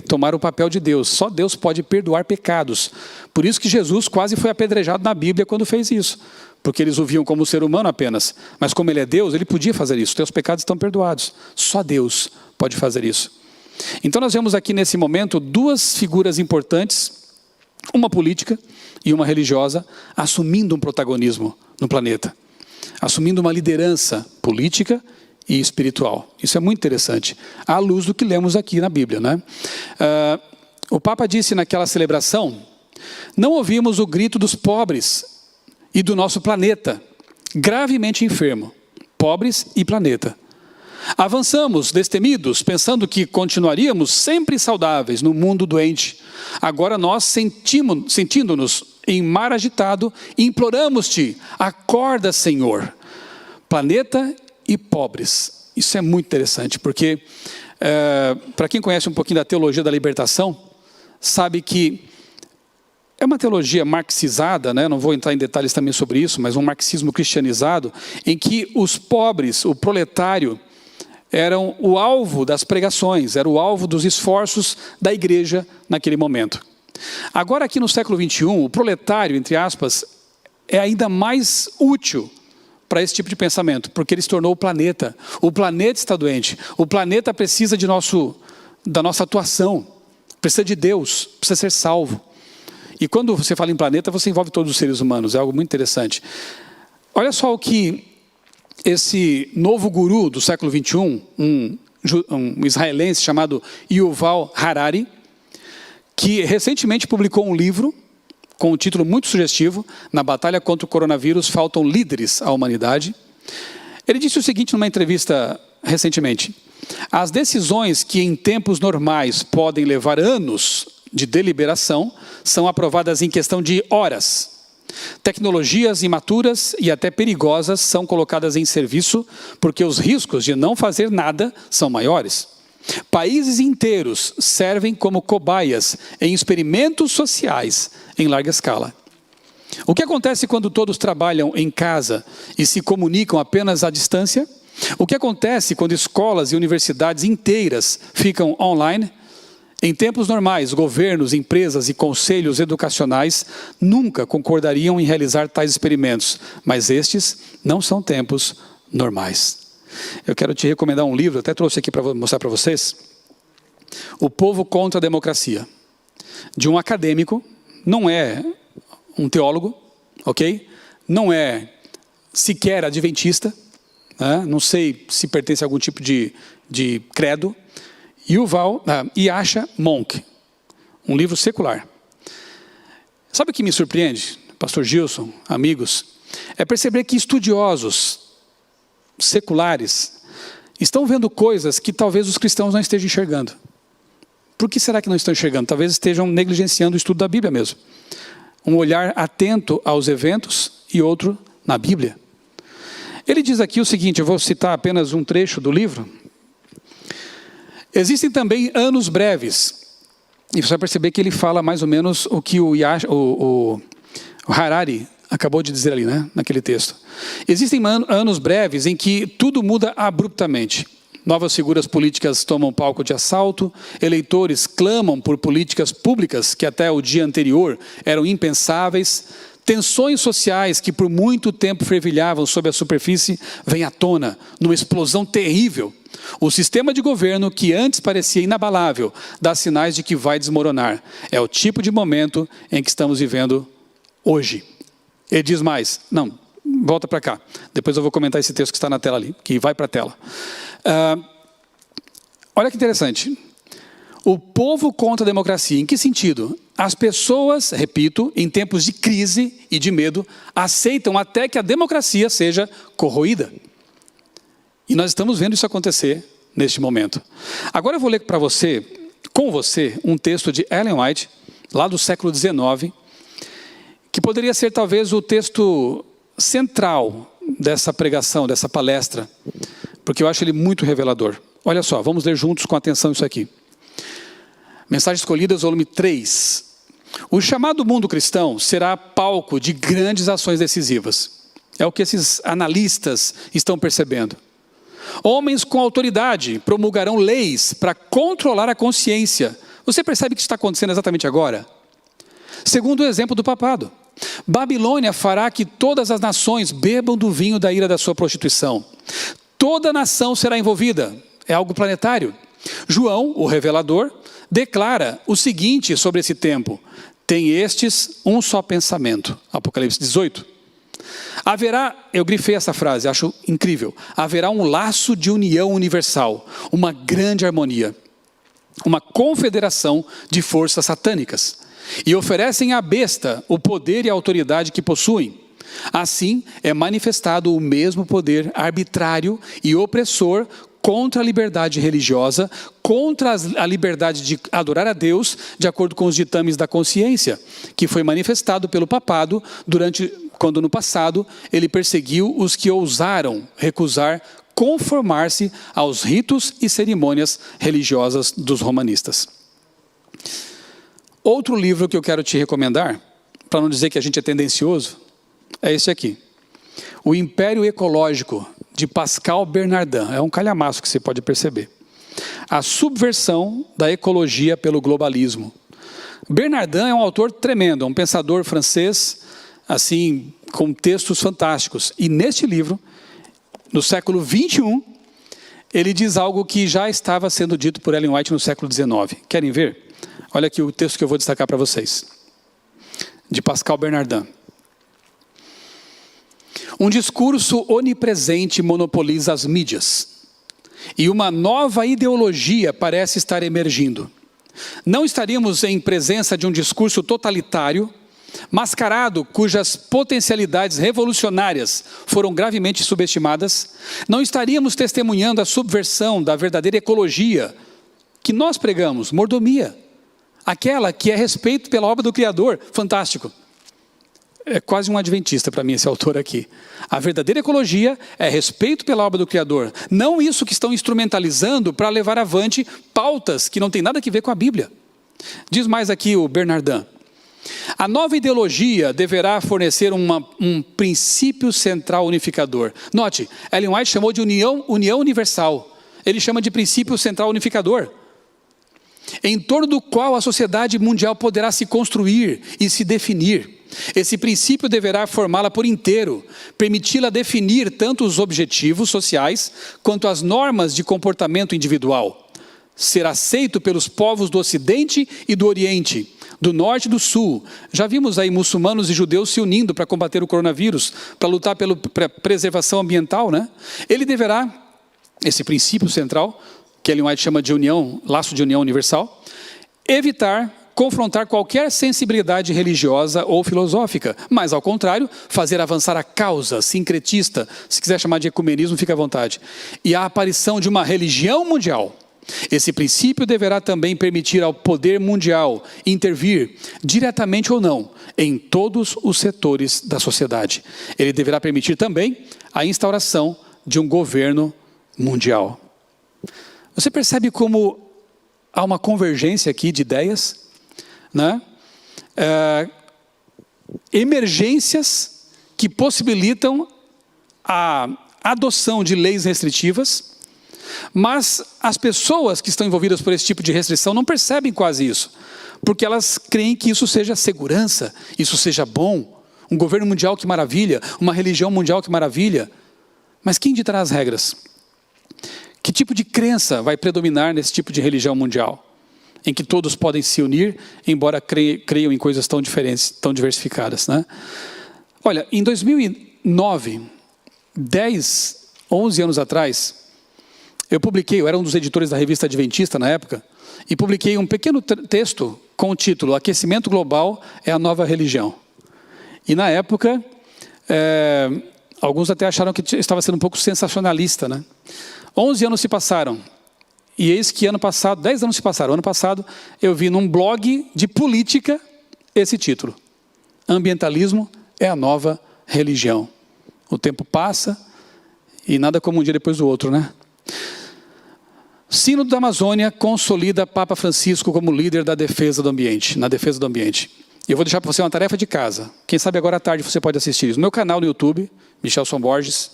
Tomar o papel de Deus. Só Deus pode perdoar pecados. Por isso que Jesus quase foi apedrejado na Bíblia quando fez isso. Porque eles o viam como ser humano apenas. Mas como ele é Deus, ele podia fazer isso. Teus pecados estão perdoados. Só Deus pode fazer isso. Então nós vemos aqui nesse momento 2 figuras importantes, uma política e uma religiosa, assumindo um protagonismo no planeta. Assumindo uma liderança política e espiritual. Isso é muito interessante, à luz do que lemos aqui na Bíblia, né? O Papa disse naquela celebração: não ouvimos o grito dos pobres e do nosso planeta, gravemente enfermo, pobres e planeta. Avançamos, destemidos, pensando que continuaríamos sempre saudáveis no mundo doente. Agora nós, sentindo-nos em mar agitado, imploramos-te, acorda, Senhor. Planeta e pobres. Isso é muito interessante, porque para quem conhece um pouquinho da teologia da libertação, sabe que é uma teologia marxizada, né? Não vou entrar em detalhes também sobre isso, mas um marxismo cristianizado, em que os pobres, o proletário, eram o alvo das pregações, era o alvo dos esforços da igreja naquele momento. Agora aqui no século XXI, o proletário, entre aspas, é ainda mais útil para esse tipo de pensamento, porque ele se tornou o planeta. O planeta está doente, o planeta precisa da nossa atuação, precisa de Deus, precisa ser salvo. E quando você fala em planeta, você envolve todos os seres humanos, é algo muito interessante. Olha só o que esse novo guru do século XXI, um israelense chamado Yuval Harari, que recentemente publicou um livro com um título muito sugestivo: Na batalha contra o coronavírus faltam líderes à humanidade. Ele disse o seguinte numa entrevista recentemente: as decisões que em tempos normais podem levar anos de deliberação são aprovadas em questão de horas. Tecnologias imaturas e até perigosas são colocadas em serviço porque os riscos de não fazer nada são maiores. Países inteiros servem como cobaias em experimentos sociais em larga escala. O que acontece quando todos trabalham em casa e se comunicam apenas à distância? O que acontece quando escolas e universidades inteiras ficam online? Em tempos normais, governos, empresas e conselhos educacionais nunca concordariam em realizar tais experimentos, mas estes não são tempos normais. Eu quero te recomendar um livro, até trouxe aqui para mostrar para vocês, O Povo contra a Democracia, de um acadêmico, não é um teólogo, ok? Não é sequer adventista, né? Não sei se pertence a algum tipo de credo. Yasha Monk, um livro secular. Sabe o que me surpreende, pastor Gilson, amigos? É perceber que estudiosos seculares estão vendo coisas que talvez os cristãos não estejam enxergando. Por que será que não estão enxergando? Talvez estejam negligenciando o estudo da Bíblia mesmo. Um olhar atento aos eventos e outro na Bíblia. Ele diz aqui o seguinte, eu vou citar apenas um trecho do livro. Existem também anos breves. E você vai perceber que ele fala mais ou menos o que o Harari acabou de dizer ali, né, naquele texto. Existem anos breves em que tudo muda abruptamente. Novas figuras políticas tomam palco de assalto, eleitores clamam por políticas públicas que até o dia anterior eram impensáveis, tensões sociais que por muito tempo fervilhavam sob a superfície vêm à tona, numa explosão terrível. O sistema de governo, que antes parecia inabalável, dá sinais de que vai desmoronar. É o tipo de momento em que estamos vivendo hoje. Ele diz mais, não, volta para cá. Depois eu vou comentar esse texto que está na tela ali, que vai para a tela. Olha que interessante. O povo contra a democracia. Em que sentido? As pessoas, repito, em tempos de crise e de medo, aceitam até que a democracia seja corroída. E nós estamos vendo isso acontecer neste momento. Agora eu vou ler para você, com você, um texto de Ellen White, lá do século XIX, que poderia ser talvez o texto central dessa pregação, dessa palestra, porque eu acho ele muito revelador. Olha só, vamos ler juntos com atenção isso aqui. Mensagens Escolhidas, volume 3. O chamado mundo cristão será palco de grandes ações decisivas. É o que esses analistas estão percebendo. Homens com autoridade promulgarão leis para controlar a consciência. Você percebe que isso está acontecendo exatamente agora? Segundo o exemplo do papado, Babilônia fará que todas as nações bebam do vinho da ira da sua prostituição. Toda nação será envolvida. É algo planetário. João, o revelador, declara o seguinte sobre esse tempo: tem estes um só pensamento. Apocalipse 18. Haverá, eu grifei essa frase, acho incrível. Haverá um laço de união universal, uma grande harmonia, uma confederação de forças satânicas. E oferecem à besta o poder e a autoridade que possuem. Assim é manifestado o mesmo poder arbitrário e opressor contra a liberdade religiosa, contra a liberdade de adorar a Deus, de acordo com os ditames da consciência, que foi manifestado pelo papado quando no passado ele perseguiu os que ousaram recusar conformar-se aos ritos e cerimônias religiosas dos romanistas. Outro livro que eu quero te recomendar, para não dizer que a gente é tendencioso, é esse aqui. O Império Ecológico, de Pascal Bernardin. É um calhamaço que você pode perceber. A subversão da ecologia pelo globalismo. Bernardin é um autor tremendo, é um pensador francês, assim, com textos fantásticos. E neste livro, no século 21, ele diz algo que já estava sendo dito por Ellen White no século 19. Querem ver? Olha aqui o texto que eu vou destacar para vocês. De Pascal Bernardin. Um discurso onipresente monopoliza as mídias. E uma nova ideologia parece estar emergindo. Não estaríamos em presença de um discurso totalitário, mascarado, cujas potencialidades revolucionárias foram gravemente subestimadas? Não estaríamos testemunhando a subversão da verdadeira ecologia que nós pregamos, mordomia, aquela que é respeito pela obra do Criador? Fantástico. É quase um adventista para mim esse autor aqui. A verdadeira ecologia é respeito pela obra do Criador. Não isso que estão instrumentalizando para levar avante pautas que não tem nada a ver com a Bíblia. Diz mais aqui o Bernardin. A nova ideologia deverá fornecer um princípio central unificador. Note, Ellen White chamou de união universal. Ele chama de princípio central unificador, em torno do qual a sociedade mundial poderá se construir e se definir. Esse princípio deverá formá-la por inteiro, permiti-la definir tanto os objetivos sociais quanto as normas de comportamento individual. Ser aceito pelos povos do Ocidente e do Oriente, do Norte e do Sul. Já vimos aí muçulmanos e judeus se unindo para combater o coronavírus, para lutar pela preservação ambiental, né? Ele deverá, esse princípio central, que Ellen White chama de união, laço de união universal, evitar confrontar qualquer sensibilidade religiosa ou filosófica, mas, ao contrário, fazer avançar a causa sincretista, se quiser chamar de ecumenismo, fica à vontade, e a aparição de uma religião mundial. Esse princípio deverá também permitir ao poder mundial intervir, diretamente ou não, em todos os setores da sociedade. Ele deverá permitir também a instauração de um governo mundial. Você percebe como há uma convergência aqui de ideias? Né? Emergências que possibilitam a adoção de leis restritivas, Mas as pessoas que estão envolvidas por esse tipo de restrição não percebem quase isso, porque elas creem que isso seja segurança, isso seja bom, um governo mundial que maravilha, uma religião mundial que maravilha. Mas quem ditará as regras? Que tipo de crença vai predominar nesse tipo de religião mundial? Em que todos podem se unir, embora creiam em coisas tão diferentes, tão diversificadas, né? Olha, em 2009, 11 anos atrás, eu era um dos editores da revista Adventista na época, e publiquei um pequeno texto com o título Aquecimento Global é a Nova Religião. E na época, alguns até acharam que estava sendo um pouco sensacionalista, né? 11 anos se passaram, e eis que ano passado, 10 anos se passaram, ano passado, eu vi num blog de política esse título. Ambientalismo é a nova religião. O tempo passa, e nada como um dia depois do outro, né? Sínodo da Amazônia consolida Papa Francisco como líder da defesa do ambiente, na defesa do ambiente. E eu vou deixar para você uma tarefa de casa. Quem sabe agora à tarde você pode assistir isso. No meu canal no YouTube, Michelson Borges,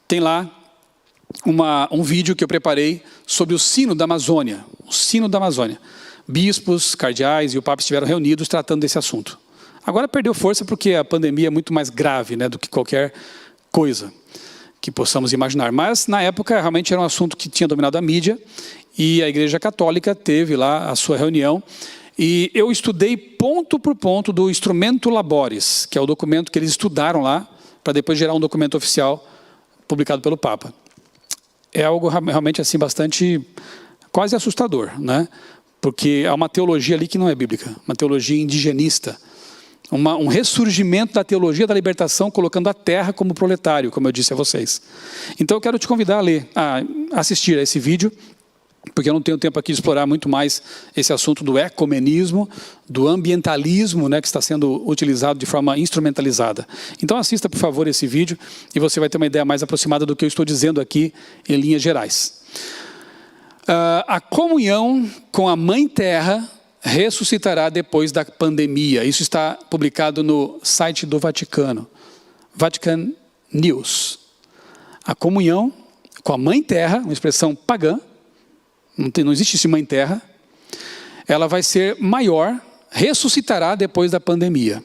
tem lá um vídeo que eu preparei sobre o Sínodo da Amazônia. O Sínodo da Amazônia. Bispos, cardeais e o Papa estiveram reunidos tratando desse assunto. Agora perdeu força porque a pandemia é muito mais grave, né, do que qualquer coisa que possamos imaginar. Mas na época realmente era um assunto que tinha dominado a mídia e a Igreja Católica teve lá a sua reunião. E eu estudei ponto por ponto do Instrumento Laboris, que é o documento que eles estudaram lá, para depois gerar um documento oficial publicado pelo Papa. É algo realmente assim bastante, quase assustador, né? Porque há uma teologia ali que não é bíblica, uma teologia indigenista, um ressurgimento da teologia da libertação, colocando a terra como proletário, como eu disse a vocês. Então eu quero te convidar a assistir a esse vídeo, porque eu não tenho tempo aqui de explorar muito mais esse assunto do ecumenismo, do ambientalismo, né, que está sendo utilizado de forma instrumentalizada. Então assista, por favor, esse vídeo e você vai ter uma ideia mais aproximada do que eu estou dizendo aqui em linhas gerais. A comunhão com a Mãe Terra ressuscitará depois da pandemia. Isso está publicado no site do Vaticano, Vatican News. A comunhão com a Mãe Terra, uma expressão pagã, não existe Mãe Terra, ela vai ser maior, ressuscitará depois da pandemia.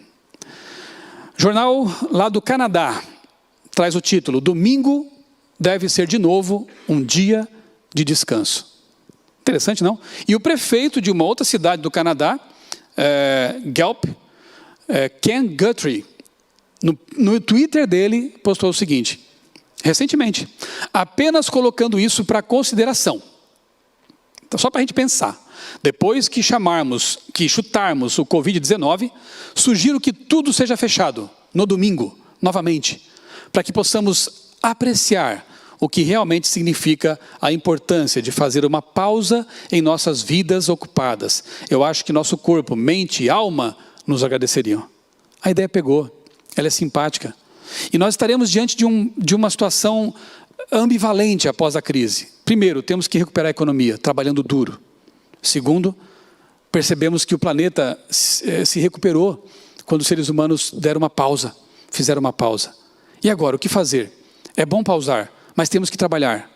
Jornal lá do Canadá traz o título: Domingo deve ser de novo um dia de descanso. Interessante, não? E o prefeito de uma outra cidade do Canadá, Guelph, Ken Guthrie, no Twitter dele postou o seguinte, recentemente: apenas colocando isso para consideração. Então, só para a gente pensar, depois que chutarmos o Covid-19, sugiro que tudo seja fechado no domingo, novamente, para que possamos apreciar o que realmente significa a importância de fazer uma pausa em nossas vidas ocupadas. Eu acho que nosso corpo, mente e alma nos agradeceriam. A ideia pegou, ela é simpática. E nós estaremos diante de uma situação ambivalente após a crise. Primeiro, temos que recuperar a economia, trabalhando duro. Segundo, percebemos que o planeta se recuperou quando os seres humanos deram uma pausa, fizeram uma pausa. E agora, o que fazer? É bom pausar, mas temos que trabalhar.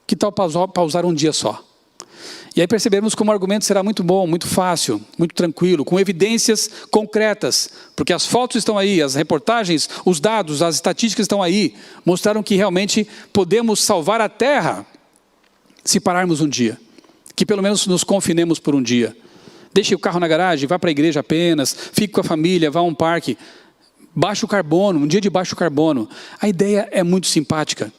Que tal pausar um dia só? E aí percebemos como o argumento será muito bom, muito fácil, muito tranquilo, com evidências concretas, porque as fotos estão aí, as reportagens, os dados, as estatísticas estão aí, mostraram que realmente podemos salvar a Terra se pararmos um dia, que pelo menos nos confinemos por um dia. Deixe o carro na garagem, vá para a igreja apenas, fique com a família, vá a um parque, baixo carbono, um dia de baixo carbono. A ideia é muito simpática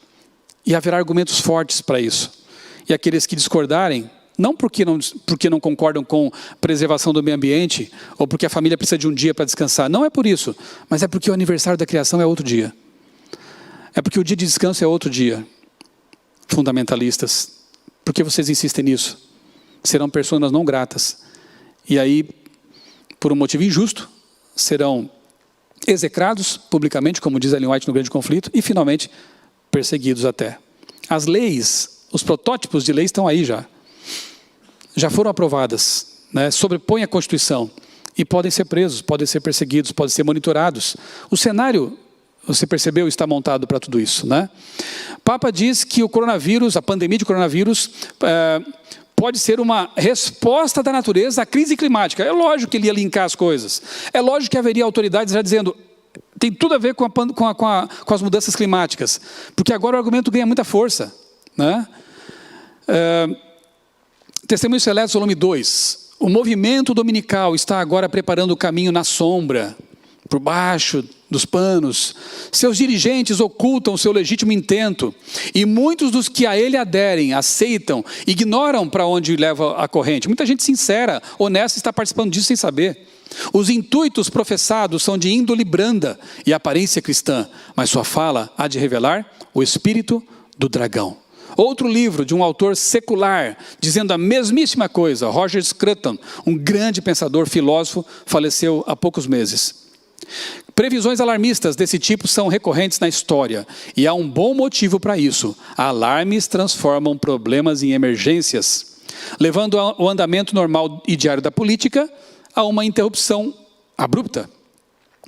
e haverá argumentos fortes para isso. E aqueles que discordarem, não porque não concordam com preservação do meio ambiente, ou porque a família precisa de um dia para descansar, não é por isso, mas é porque o aniversário da criação é outro dia. É porque o dia de descanso é outro dia. Fundamentalistas, por que vocês insistem nisso? Serão pessoas não gratas. E aí, por um motivo injusto, serão execrados publicamente, como diz Ellen White no Grande Conflito, e finalmente perseguidos até. As leis, os protótipos de leis estão aí já foram aprovadas, né? Sobrepõem a Constituição e podem ser presos, podem ser perseguidos, podem ser monitorados. O cenário você percebeu, está montado para tudo isso, né? Papa diz que o coronavírus, a pandemia de coronavírus, pode ser uma resposta da natureza à crise climática. É lógico que ele ia linkar as coisas. É lógico que haveria autoridades já dizendo, tem tudo a ver com as mudanças climáticas. Porque agora o argumento ganha muita força, né? Testemunhos Seletos, volume 2. O movimento dominical está agora preparando o caminho na sombra, por baixo dos panos. Seus dirigentes ocultam seu legítimo intento, e muitos dos que a ele aderem, aceitam, ignoram para onde leva a corrente. Muita gente sincera, honesta, está participando disso sem saber. Os intuitos professados são de índole branda e aparência cristã, mas sua fala há de revelar o espírito do dragão. Outro livro de um autor secular, dizendo a mesmíssima coisa, Roger Scruton, um grande pensador, filósofo, faleceu há poucos meses. Previsões alarmistas desse tipo são recorrentes na história, e há um bom motivo para isso. Alarmes transformam problemas em emergências, levando o andamento normal e diário da política a uma interrupção abrupta.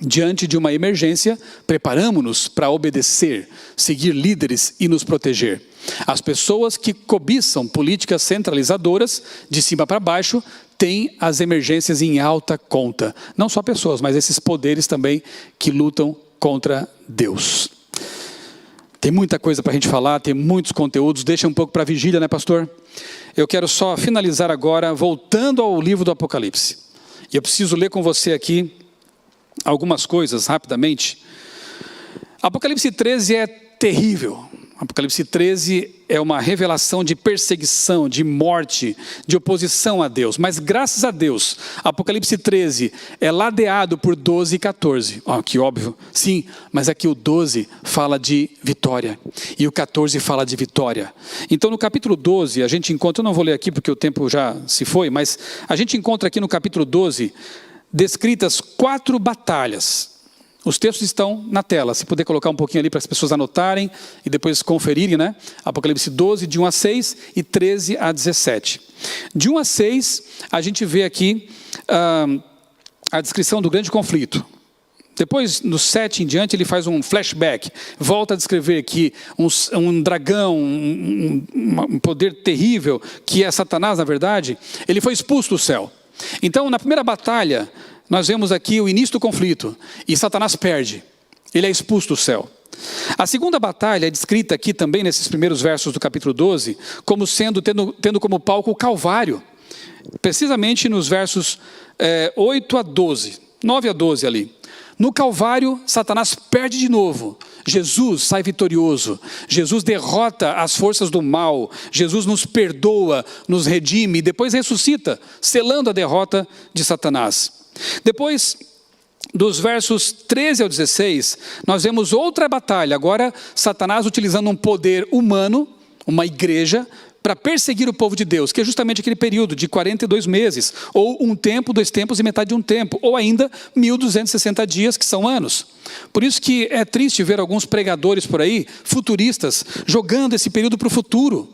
Diante de uma emergência, preparamo-nos para obedecer, seguir líderes e nos proteger. As pessoas que cobiçam políticas centralizadoras, de cima para baixo, têm as emergências em alta conta. Não só pessoas, mas esses poderes também que lutam contra Deus. Tem muita coisa para a gente falar, tem muitos conteúdos. Deixa um pouco para a vigília, né, pastor? Eu quero só finalizar agora, voltando ao livro do Apocalipse. E eu preciso ler com você aqui algumas coisas rapidamente. Apocalipse 13 é terrível. Apocalipse 13 é uma revelação de perseguição, de morte, de oposição a Deus. Mas graças a Deus, Apocalipse 13 é ladeado por 12 e 14. Que óbvio. Sim, mas aqui o 12 fala de vitória. E o 14 fala de vitória. Então no capítulo 12, a gente encontra, eu não vou ler aqui porque o tempo já se foi, mas a gente encontra aqui no capítulo 12, descritas 4 batalhas. Os textos estão na tela, se puder colocar um pouquinho ali para as pessoas anotarem e depois conferirem, né? Apocalipse 12, de 1 a 6 e 13 a 17. De 1 a 6, a gente vê aqui a descrição do grande conflito. Depois, no 7 em diante, ele faz um flashback, volta a descrever que um dragão, um poder terrível, que é Satanás, na verdade, ele foi expulso do céu. Então, na primeira batalha, nós vemos aqui o início do conflito, e Satanás perde, ele é expulso do céu. A segunda batalha é descrita aqui também, nesses primeiros versos do capítulo 12, como tendo como palco o Calvário, precisamente nos versos 8 a 12, 9 a 12 ali. No Calvário, Satanás perde de novo, Jesus sai vitorioso, Jesus derrota as forças do mal, Jesus nos perdoa, nos redime, e depois ressuscita, selando a derrota de Satanás. Depois, dos versos 13 ao 16, nós vemos outra batalha, agora Satanás utilizando um poder humano, uma igreja, para perseguir o povo de Deus, que é justamente aquele período de 42 meses, ou um tempo, 2 tempos e metade de um tempo, ou ainda 1260 dias, que são anos. Por isso que é triste ver alguns pregadores por aí, futuristas, jogando esse período para o futuro,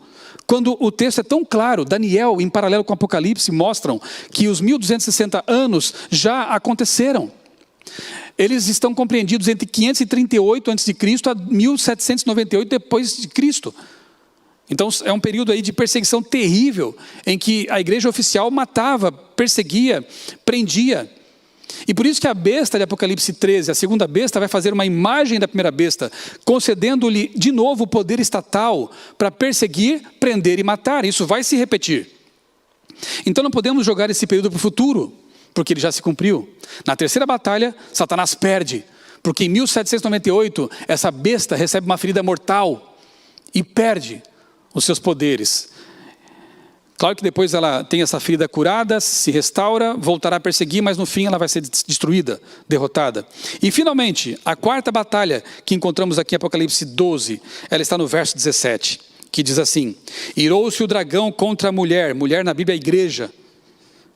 quando o texto é tão claro. Daniel, em paralelo com o Apocalipse, mostram que os 1260 anos já aconteceram. Eles estão compreendidos entre 538 a.C. a 1798 depois de Cristo. Então é um período aí de perseguição terrível, em que a igreja oficial matava, perseguia, prendia. E por isso que a besta de Apocalipse 13, a segunda besta, vai fazer uma imagem da primeira besta, concedendo-lhe de novo o poder estatal para perseguir, prender e matar. Isso vai se repetir. Então não podemos jogar esse período para o futuro, porque ele já se cumpriu. Na terceira batalha, Satanás perde, porque em 1798, essa besta recebe uma ferida mortal e perde os seus poderes. Claro que depois ela tem essa ferida curada, se restaura, voltará a perseguir, mas no fim ela vai ser destruída, derrotada. E finalmente, a quarta batalha que encontramos aqui em Apocalipse 12, ela está no verso 17, que diz assim: irou-se o dragão contra a mulher na Bíblia é igreja,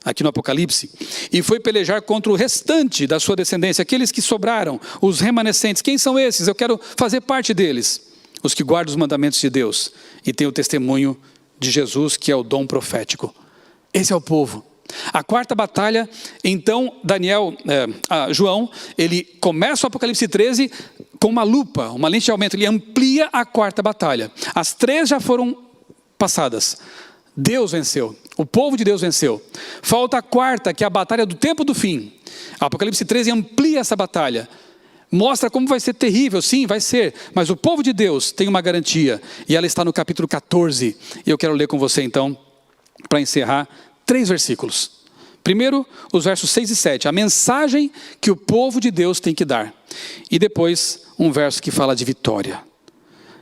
aqui no Apocalipse, e foi pelejar contra o restante da sua descendência, aqueles que sobraram, os remanescentes. Quem são esses? Eu quero fazer parte deles. Os que guardam os mandamentos de Deus e têm o testemunho de Jesus, que é o dom profético. Esse é o povo. A quarta batalha, então, João, ele começa o Apocalipse 13 com uma lupa, uma lente de aumento, ele amplia a quarta batalha. As 3 já foram passadas. Deus venceu, o povo de Deus venceu. Falta a quarta, que é a batalha do tempo do fim. Apocalipse 13 amplia essa batalha. Mostra como vai ser terrível, sim, vai ser. Mas o povo de Deus tem uma garantia. E ela está no capítulo 14. E eu quero ler com você então, para encerrar, 3 versículos. Primeiro, os versos 6 e 7. A mensagem que o povo de Deus tem que dar. E depois, um verso que fala de vitória.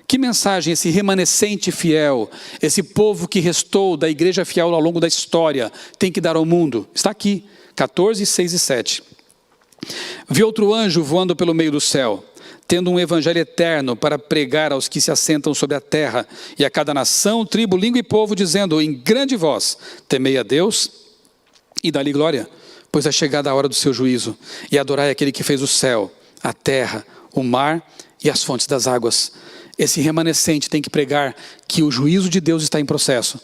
Que mensagem esse remanescente fiel, esse povo que restou da igreja fiel ao longo da história, tem que dar ao mundo? Está aqui, 14, 6 e 7. Vi outro anjo voando pelo meio do céu, tendo um evangelho eterno para pregar aos que se assentam sobre a terra, e a cada nação, tribo, língua e povo, dizendo em grande voz: temei a Deus e dá-lhe glória, pois é chegada a hora do seu juízo, e adorai aquele que fez o céu, a terra, o mar e as fontes das águas. Esse remanescente tem que pregar que o juízo de Deus está em processo.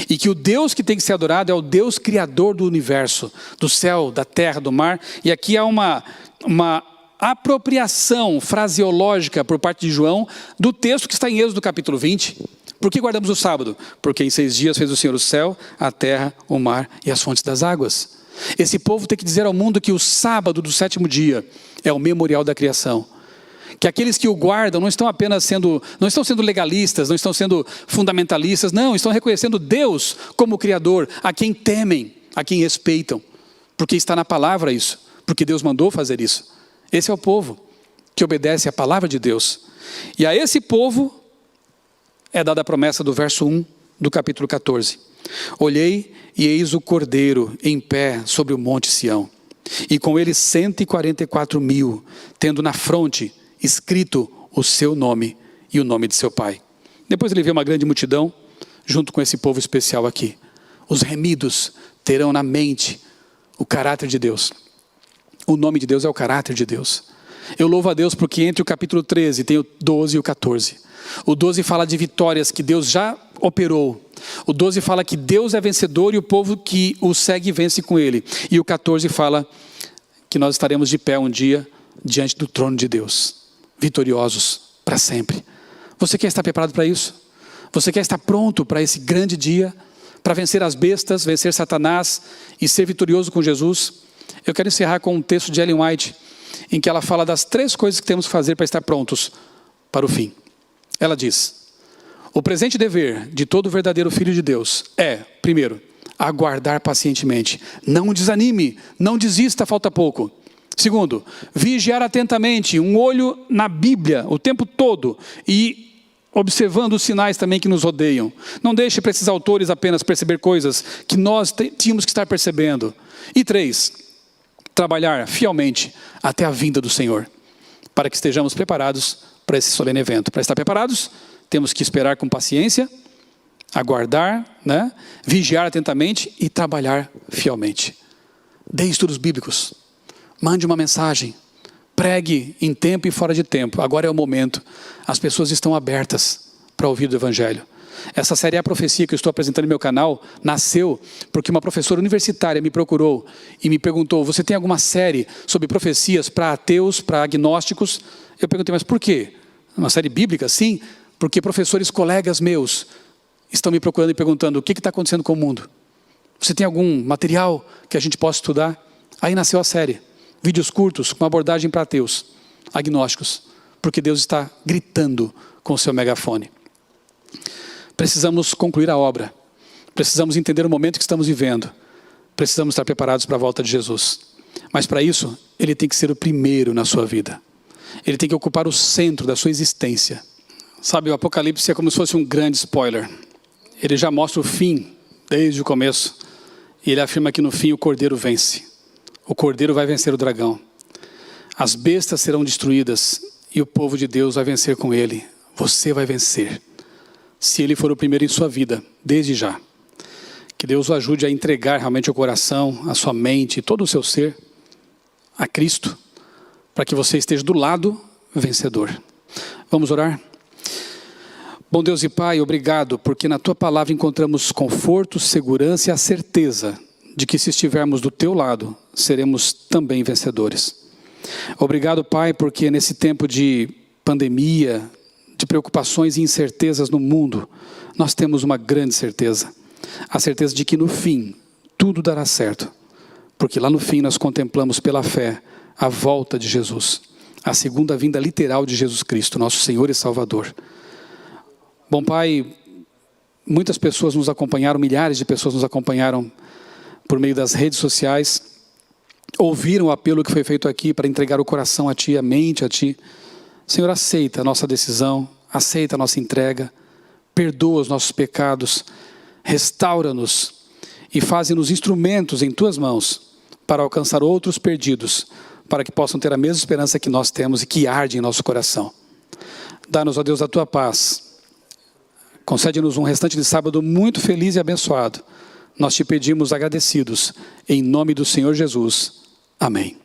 E que o Deus que tem que ser adorado é o Deus criador do universo, do céu, da terra, do mar. E aqui há uma apropriação fraseológica por parte de João do texto que está em Êxodo capítulo 20. Por que guardamos o sábado? Porque em 6 dias fez o Senhor o céu, a terra, o mar e as fontes das águas. Esse povo tem que dizer ao mundo que o sábado do 7º dia é o memorial da criação. Que aqueles que o guardam não estão sendo legalistas, não estão sendo fundamentalistas, não, estão reconhecendo Deus como Criador, a quem temem, a quem respeitam, porque está na palavra isso, porque Deus mandou fazer isso. Esse é o povo que obedece à palavra de Deus. E a esse povo é dada a promessa do verso 1 do capítulo 14. Olhei e eis o Cordeiro em pé sobre o monte Sião, e com ele 144.000, tendo na fronte escrito o seu nome e o nome de seu pai. Depois ele vê uma grande multidão, junto com esse povo especial aqui. Os remidos terão na mente o caráter de Deus. O nome de Deus é o caráter de Deus. Eu louvo a Deus porque entre o capítulo 13 tem o 12 e o 14. O 12 fala de vitórias que Deus já operou. O 12 fala que Deus é vencedor e o povo que o segue vence com ele. E o 14 fala que nós estaremos de pé um dia diante do trono de Deus, vitoriosos para sempre. Você quer estar preparado para isso? Você quer estar pronto para esse grande dia, para vencer as bestas, vencer Satanás e ser vitorioso com Jesus? Eu quero encerrar com um texto de Ellen White, em que ela fala das 3 coisas que temos que fazer para estar prontos para o fim. Ela diz: o presente dever de todo verdadeiro filho de Deus é, primeiro, aguardar pacientemente. Não desanime, não desista, falta pouco. Segundo, vigiar atentamente, um olho na Bíblia o tempo todo e observando os sinais também que nos rodeiam. Não deixe para esses autores apenas perceber coisas que nós tínhamos que estar percebendo. E 3, trabalhar fielmente até a vinda do Senhor, para que estejamos preparados para esse solene evento. Para estar preparados, temos que esperar com paciência, aguardar, vigiar atentamente e trabalhar fielmente. Dê estudos bíblicos. Mande uma mensagem, pregue em tempo e fora de tempo. Agora é o momento. As pessoas estão abertas para ouvir o Evangelho. Essa série A Profecia que eu estou apresentando no meu canal nasceu porque uma professora universitária me procurou e me perguntou: você tem alguma série sobre profecias para ateus, para agnósticos? Eu perguntei: mas por quê? Uma série bíblica? Sim, porque professores colegas meus estão me procurando e perguntando: o que está acontecendo com o mundo? Você tem algum material que a gente possa estudar? Aí nasceu a série. Vídeos curtos com abordagem para ateus, agnósticos, porque Deus está gritando com o seu megafone. Precisamos concluir a obra. Precisamos entender o momento que estamos vivendo. Precisamos estar preparados para a volta de Jesus. Mas para isso, Ele tem que ser o primeiro na sua vida. Ele tem que ocupar o centro da sua existência. Sabe, o Apocalipse é como se fosse um grande spoiler. Ele já mostra o fim desde o começo. E ele afirma que no fim o Cordeiro vence. O Cordeiro vai vencer o dragão. As bestas serão destruídas e o povo de Deus vai vencer com ele. Você vai vencer, se ele for o primeiro em sua vida, desde já. Que Deus o ajude a entregar realmente o coração, a sua mente, todo o seu ser a Cristo, para que você esteja do lado vencedor. Vamos orar? Bom Deus e Pai, obrigado, porque na Tua palavra encontramos conforto, segurança e a certeza de que se estivermos do Teu lado, seremos também vencedores. Obrigado, Pai, porque nesse tempo de pandemia, de preocupações e incertezas no mundo, nós temos uma grande certeza. A certeza de que no fim, tudo dará certo. Porque lá no fim nós contemplamos pela fé a volta de Jesus. A segunda vinda literal de Jesus Cristo, nosso Senhor e Salvador. Bom, Pai, muitas pessoas nos acompanharam, milhares de pessoas nos acompanharam por meio das redes sociais, ouviram o apelo que foi feito aqui para entregar o coração a Ti, a mente a Ti. Senhor, aceita a nossa decisão, aceita a nossa entrega, perdoa os nossos pecados, restaura-nos e faze-nos instrumentos em Tuas mãos para alcançar outros perdidos, para que possam ter a mesma esperança que nós temos e que arde em nosso coração. Dá-nos, ó Deus, a Tua paz. Concede-nos um restante de sábado muito feliz e abençoado. Nós Te pedimos agradecidos, em nome do Senhor Jesus. Amém.